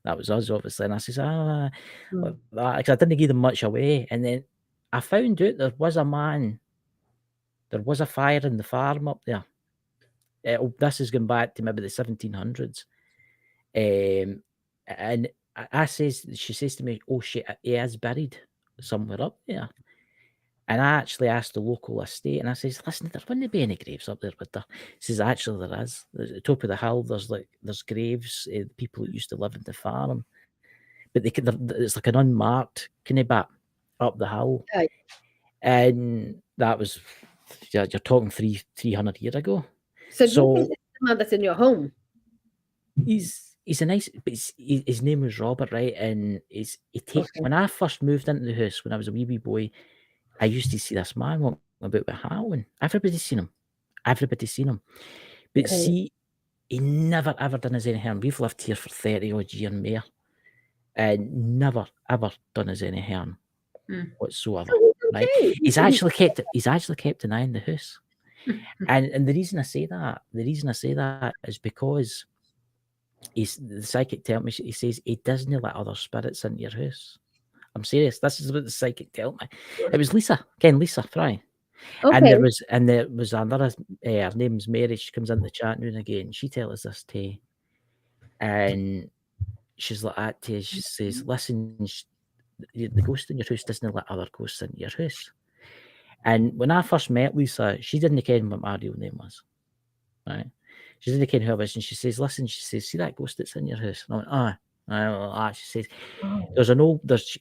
That was us, obviously. And I says, because I didn't give them much away. And then I found out there was a man, there was a fire in the farm up there. This is going back to maybe the 1700s. And she says to me, oh shit, he is buried somewhere up there. And I actually asked the local estate, and I says, listen, there wouldn't be any graves up there, but there. He says, actually there is. At the top of the hill, there's graves, people who used to live in the farm. But it's like an unmarked kind of bit up the hill. Right. And that was, you're talking 300 years ago. So do you think this is the man that's in your home? He's a nice, but his name was Robert, right? And when I first moved into the house, when I was a wee boy, I used to see this man walking about with a hat on. Everybody's seen him. But see, he never ever done us any harm. We've lived here for 30 odd years and more, and never ever done us any harm whatsoever. Right? He's actually kept an eye on the house. And the reason I say that is because the psychic tells me, he says he doesn't let other spirits into your house. I'm serious. This is what the psychic told me. It was Lisa Fry. Okay. And there was another, her name's Mary. She comes into the chat now and again. She tells us this too. And she's like that too. She says, listen, the ghost in your house doesn't let other ghosts into your house. And when I first met Lisa, she didn't care what my real name was. Right? She didn't care who I was. And she says, listen, see that ghost that's in your house? And I went, she says,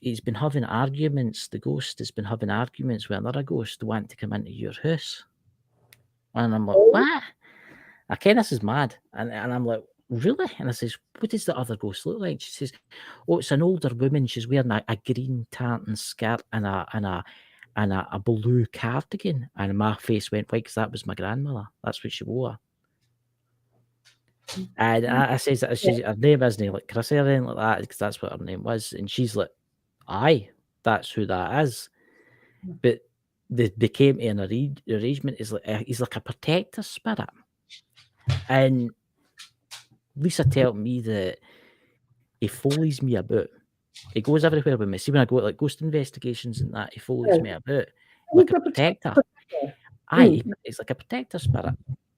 he's been having arguments. The ghost has been having arguments with another ghost wanting to come into your house. And I'm like, what? Okay, this is mad. And I'm like, really? And I says, what does the other ghost look like? She says, oh, it's an older woman. She's wearing a green tartan skirt and a blue cardigan. And my face went white because that was my grandmother. That's what she wore. And I says, her name isn't like Chrissy or anything like that, because that's what her name was. And she's like, aye, that's who that is. But they came to an arrangement. He's like a protector spirit. And Lisa told me that he follows me about. He goes everywhere with me. See, when I go to like ghost investigations and that, he follows me about like a protector. Aye, it's like a protector spirit.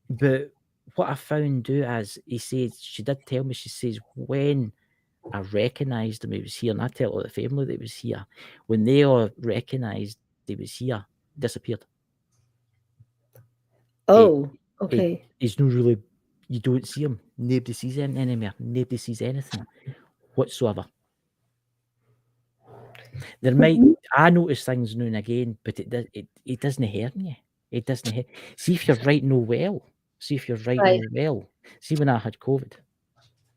But what I found out is, he says, she did tell me, she says, when I recognised him, he was here, and I tell all the family that he was here. When they all recognised he was here, disappeared. Oh, okay. He's not really, you don't see him. Nobody sees him anymore. Nobody sees anything whatsoever. There might, I notice things now and again, but it doesn't hurt me. It doesn't hurt. See if you're right no well. See when I had COVID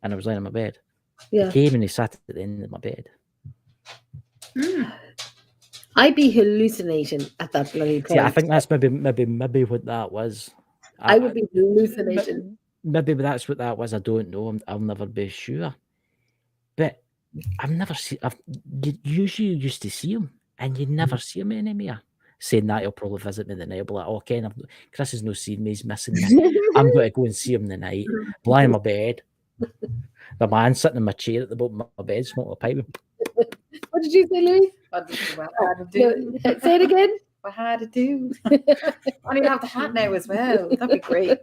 and I was lying in my bed, he came and he sat at the end of my bed. I'd be hallucinating at that bloody point. See, I think that's maybe what that was. I would be hallucinating. Maybe that's what that was. I don't know. I'll never be sure. But I've never seen. Usually you used to see him, and you never see him anymore. Saying that, he'll probably visit me the night. I'll be like, "Oh, Ken, Chris has no seen me. He's missing me. I'm going to go and see him the night. Lie in my bed. The man sitting in my chair at the bottom of my bed, smoking a pipe." What did you say, Louis? Say it again. I had to do. I need to have the hat now as well. That'd be great.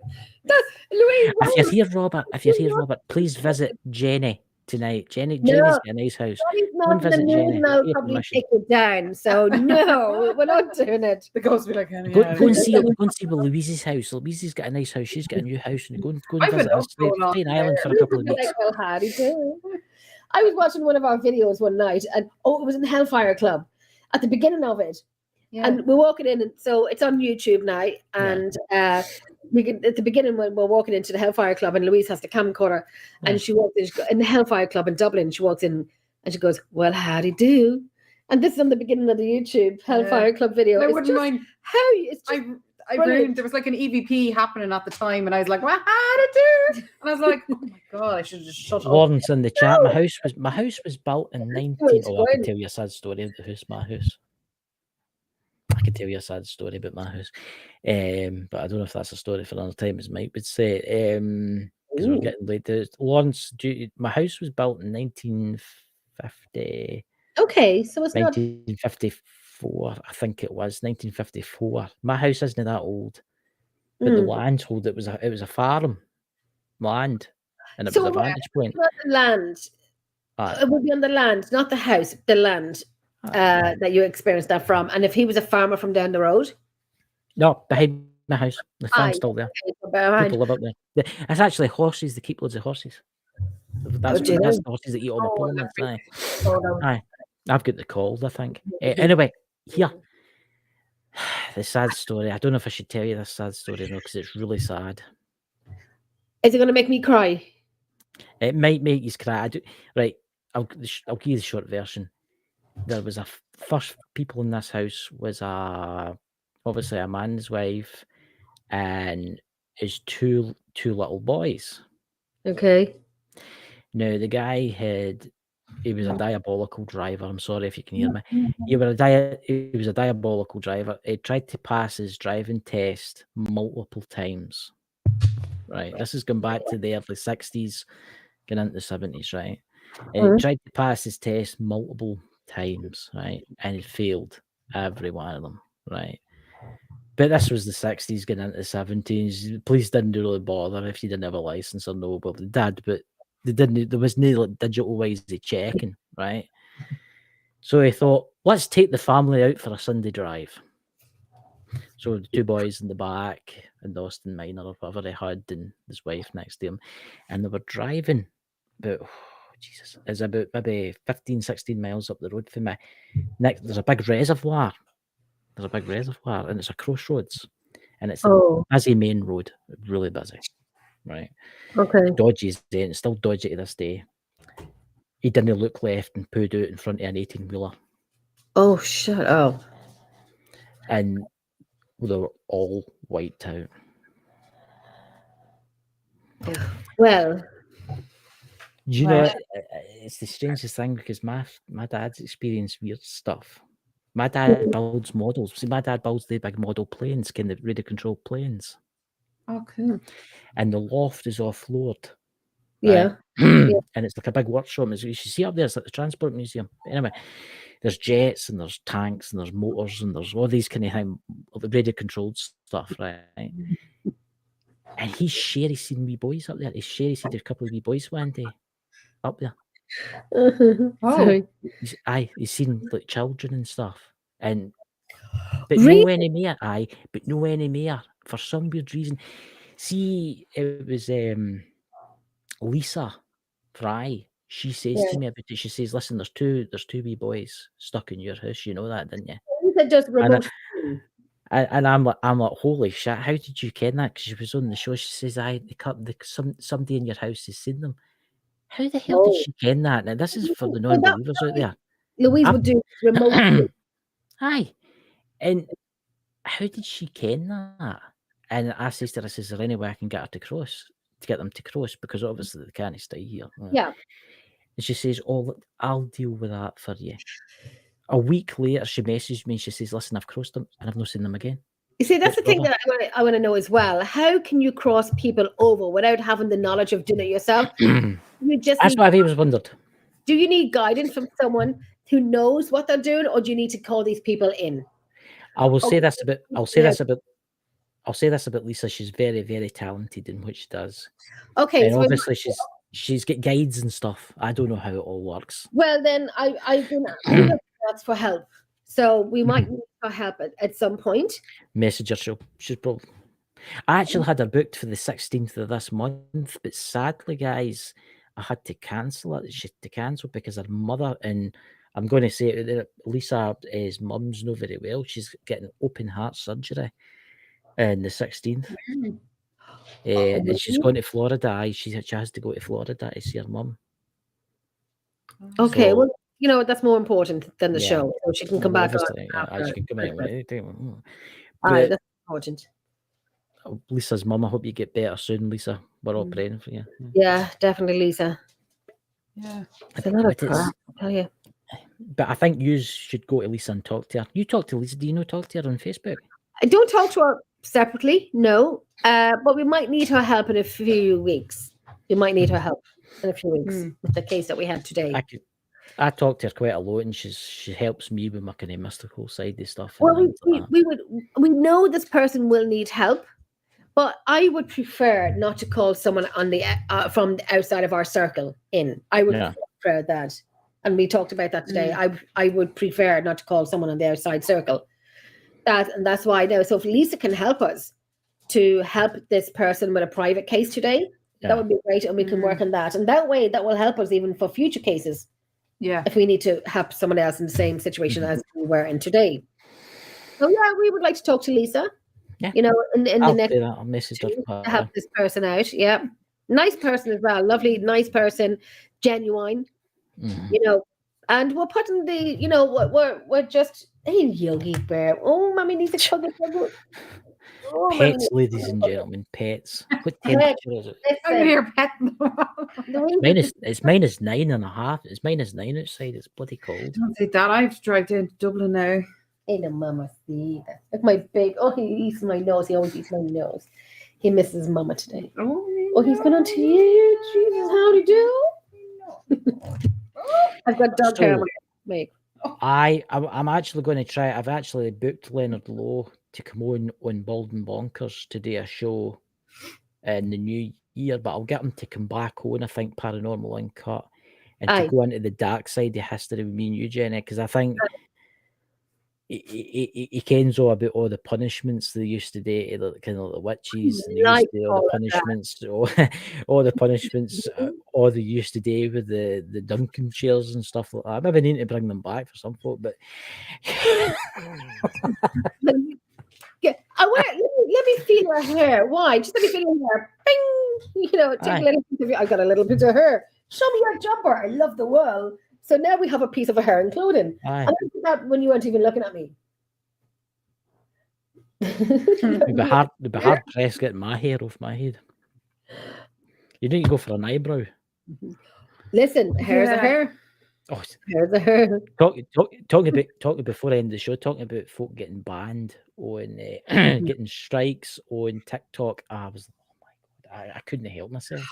Louis, If you're here, Robert, please visit Jenny tonight. Jenny's got a nice house. Not visit the Jenny. moon, I'll probably take it down. So no, we're not doing it. The ghost will be like, Go and see Louise's house. Louise's got a nice house. She's got a new house, and go and visit her. Stay in Ireland for a couple of weeks. I was watching one of our videos one night, and it was in Hellfire Club at the beginning of it. Yeah. And we're walking in, and so it's on YouTube now. And we can, at the beginning, when we're walking into the Hellfire Club, and Louise has the camcorder, and she walks in the Hellfire Club in Dublin. She walks in, and she goes, "Well, how do you do?" And this is on the beginning of the YouTube Hellfire Club video. I wouldn't mind. I brilliant. ruined. There was like an EVP happening at the time, and I was like, "Well, how to do?" And I was like, "Oh my god, I should have just shut up." Lawrence in the chat. My house was built in 19. Oh, I can tell you a sad story of the house. My house. I can tell you a sad story about my house, but I don't know if that's a story for another time, as Mike would say. Because we're getting late. Lawrence, my house was built in 1950. Okay, so it's 1954. I think it was 1954. My house isn't that old, but the land's old. It was a farm land, and it was a vantage point. Not the land. It would be on the land, not the house. The land. That you experienced that from, and if he was a farmer from down the road? No, behind my house. The farm's still there. People live up there. It's actually horses. They keep loads of horses. That's the horses that eat all the pollen. Aye. I've got the cold, I think. Anyway, here. The sad story. I don't know if I should tell you this sad story now, because it's really sad. Is it going to make me cry? It might make you cry. Right. I'll give you the short version. There was first people in this house was obviously a man's wife and his two little boys. Okay. Now the guy he was a diabolical driver. I'm sorry if you can hear me. He was a diabolical driver. He tried to pass his driving test multiple times. Right. This has gone back to the early 60s, going into the 70s, right? And he tried to pass his test multiple times, right, and it failed every one of them, right? But this was the 60s getting into the 70s. Police didn't really bother if you didn't have a license or no. Well, they did, but they didn't. There was no digital ways of checking, right? So he thought, let's take the family out for a Sunday drive. So the two boys in the back and Austin Minor or whatever they had, and his wife next to him, and they were driving about. Jesus, it's about maybe 15, 16 miles up the road from me. Next, there's a big reservoir. And it's a crossroads. And it's a busy main road, really busy, right? Okay. Dodgy as day, and it's still dodgy to this day. He didn't look left and pulled out in front of an 18-wheeler. Oh, shut up. And they were all wiped out. Well... You know, it's the strangest thing, because my dad's experienced weird stuff. My dad builds models. See, my dad builds the big model planes, kind of radio control planes. Oh, cool. And the loft is offload. Yeah. And it's like a big workshop. You should see up there, it's like the transport museum. Anyway, there's jets and there's tanks and there's motors and there's all these kind of the radio controlled stuff, right? And he's seen wee boys up there. He's seen a couple of wee boys one day up there. Sorry. He's seen like children and stuff, but Really? no anymore. But no anymore for some weird reason. See, it was Lisa Fry. She says to me about it. She says, "Listen, there's two wee boys stuck in your house. You know that, didn't you?" You said just remote. And I'm like, holy shit! How did you ken that? Because she was on the show. She says, somebody in your house has seen them." How the hell did she ken that? Now this is for the non-believers out there. Louise would do remote. Aye, and how did she ken that? And I says to her, "Is there any way I can get her to get them to cross? Because obviously they can't stay here." Yeah. And she says, "Oh, I'll deal with that for you." A week later, she messaged me and she says, "Listen, I've crossed them and I've not seen them again." You see, that's the thing that I want to know as well. How can you cross people over without having the knowledge of doing it yourself? That's what I've always wondered. Do you need guidance from someone who knows what they're doing, or do you need to call these people in? I'll say this about Lisa. She's very, very talented in what she does. Okay, and so obviously she's got guides and stuff. I don't know how it all works. Well, then I've been asked for help, so we might need her help at some point. Message her. She's probably. I actually had her booked for the 16th of this month, but sadly, guys, I had to cancel it. She had to cancel because her mother, and I'm going to say it, Lisa's mum's not very well. She's getting open heart surgery on the 16th. And she's going to Florida. She has to go to Florida to see her mum. Okay, So, well, you know, that's more important than the show. So she can come back on. She can come out anytime. But that's important. Lisa's mum, I hope you get better soon, Lisa. We're all praying for you. Yeah, definitely, Lisa. Yeah. It's a lot of crap, I tell you. But I think you should go to Lisa and talk to her. You talk to Lisa. Do you know talk to her on Facebook? I don't talk to her separately, no. But we might need her help in a few weeks. We might need her help in a few weeks with the case that we had today. I talk to her quite a lot, and she helps me with my kind of mystical side of stuff. Well, we know this person will need help, but I would prefer not to call someone on the from the outside of our circle in. I would prefer that, and we talked about that today. I would prefer not to call someone on the outside circle. That's why now. So if Lisa can help us to help this person with a private case today, that would be great, and we can work on that. And that way, that will help us even for future cases. Yeah. If we need to help someone else in the same situation as we were in today. So yeah, we would like to talk to Lisa. Yeah. You know, in the next I'll message her to help this person out. Yeah. Nice person as well. Lovely, nice person, genuine. You know, and we're putting the, you know, we're just hey Yogi Bear. Oh, mommy needs a cuddle. Oh, pets, ladies and gentlemen, pets. What temperature is it? I'm here petting It's -9.5. It's -9 outside. It's bloody cold. Don't say that. I have to drive down to Dublin now. Hey, no, mama, see that. Look, my big. Oh, he eats my nose. He always eats my nose. He misses mama today. Oh, he's gonna tear. Jesus, howdy do? I've got dog hair on my I'm actually going to try. I've actually booked Leonard Lowe to come on Bald and Bonkers to do a show in the new year, but I'll get him to come back on, I think, Paranormal Uncut, and to go into the dark side of history with me and you, Jenny, because I think he kens all about all the punishments they used to do, kind of like the witches, and they used to do all the punishments, all the punishments, all they used to do with the Duncan chairs and stuff like that. Maybe I need to bring them back for some folk, but yeah, let me feel her hair. Why? Just let me feel her hair. Bing! You know, take a little piece of you. I got a little bit of her. Show me your jumper. I love the world. So now we have a piece of her hair and clothing. And I did that when you weren't even looking at me. It'd be hard pressed getting my hair off my head. You need to go for an eyebrow. Listen, hair's a hair. Oh, hair's a hair. Talking before I end the show, talking about folk getting banned on getting strikes on TikTok. I was, oh my god, I couldn't help myself.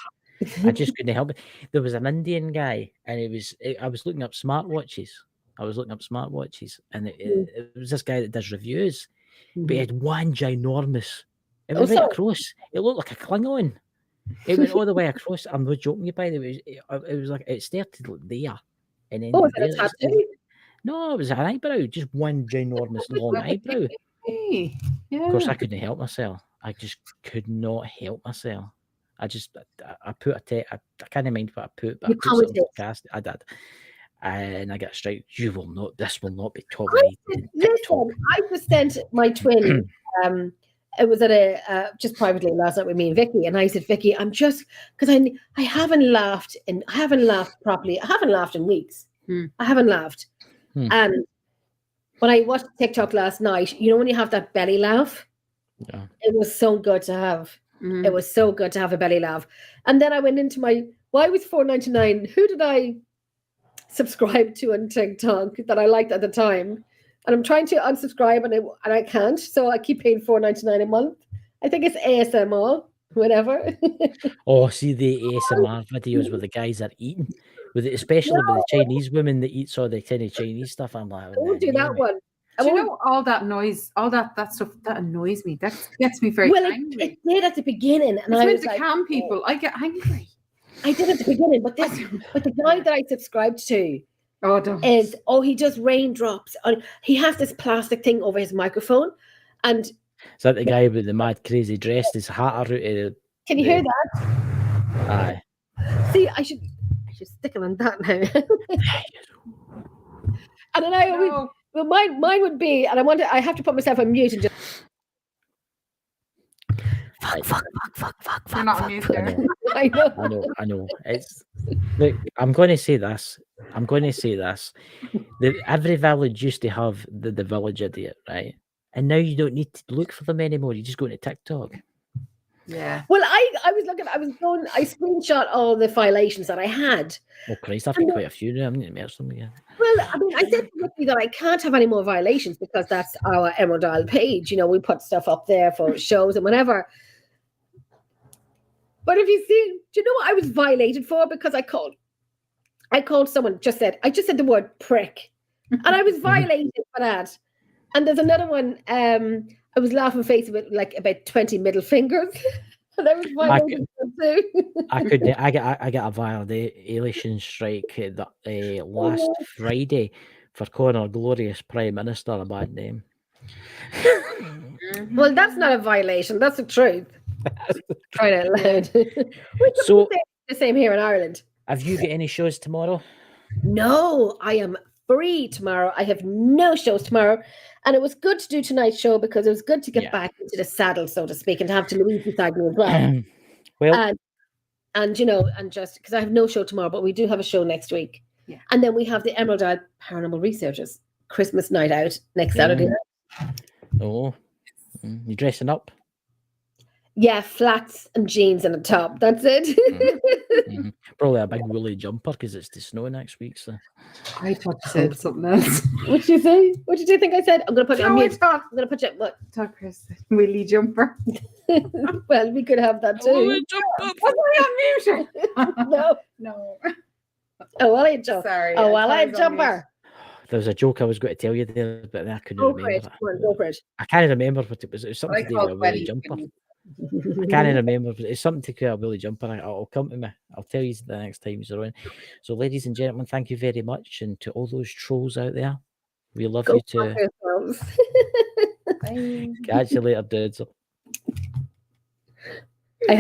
I just couldn't help it. There was an Indian guy, and I was looking up smartwatches. And it was this guy that does reviews, but he had one ginormous. It was right across. It looked like a Klingon. It went all the way across. I'm not joking you, by the way. It was like it started there, and then was it a tattoo? No, it was an eyebrow, just one ginormous long eyebrow. Hey, yeah. Of course, I couldn't help myself. I just could not help myself. I put I can't mind what I put, but I put something cast. I did. And I got a strike. This will not be tolerated. Listen, I just sent my twin. It was at just privately last night with me and Vicky, and I said, Vicky, I'm just because I haven't laughed properly. I haven't laughed in weeks. I haven't laughed. And when I watched TikTok last night, when you have that belly laugh, it was so good to have. It was so good to have a belly laugh. And then I went into why was $4.99? Who did I subscribe to on TikTok that I liked at the time? And I'm trying to unsubscribe and I can't. So I keep paying $4.99 a month. I think it's ASMR, whatever. Oh, see the ASMR videos where the guys are eating, especially with the Chinese women that eats all the kind of Chinese stuff. I'm like, don't do that one. Do you know all that noise, all that stuff that annoys me? That gets me very angry. It did at the beginning, and I was like, calm people. I get angry. I did at the beginning, but the guy that I subscribed to, he does raindrops. He has this plastic thing over his microphone, and is that the guy with the mad crazy dress? His hat out of can you hear that? Aye. See, I should stick him on that now. And then well, mine would be, and I have to put myself on mute and just. Fuck. You're not on mute there. I know. Look, I'm going to say this. Every village used to have the village idiot, right? And now you don't need to look for them anymore. You just go to TikTok. Yeah. Well, I screenshot all the violations that I had. Oh, Christ, I've got quite a few now. I'm going to merge them again. Well, I mean, I said to Ricky that I can't have any more violations because that's our Emerald Isle page. We put stuff up there for shows and whatever. But if you see, do you know what I was violated for? Because I called someone, I just said the word prick. And I was violated for that. And there's another one, I was laughing face with like about 20 middle fingers. And I was violated too. I got a violation strike last Friday for calling our glorious Prime Minister a bad name. Well, that's not a violation. That's the truth. Trying out loud. So the same here in Ireland. Have you got any shows tomorrow? No, I am free tomorrow. I have no shows tomorrow. And it was good to do tonight's show because it was good to get back into the saddle, so to speak, and to have Louise beside me as well. Well, and just because I have no show tomorrow, but we do have a show next week. Yeah. And then we have the Emerald Isle Paranormal Researchers Christmas night out next Saturday night. Oh, you dressing up? Yeah, flats and jeans and a top. That's it. Mm-hmm. Probably a big woolly jumper because it's the snow next week. So I thought you said something else. What did you say? What did you think I said? I'm going to put it on mute. I'm going to put it. What? Talk, Chris. Woolly jumper. Well, we could have that too. Woolly jumper. Was I on mute? No. Oh, well, I jumper. Sorry. Oh, well, I jumper. There was a joke I was going to tell you there, but I couldn't remember it. Go for it. I can't remember what it was. It was something to do with a woolly jumper. I can't remember. It's something to do with a woolly jumper. It'll come to me. I'll tell you the next time you're on. So, ladies and gentlemen, thank you very much. And to all those trolls out there, we love you too. Catch you later, dudes. I had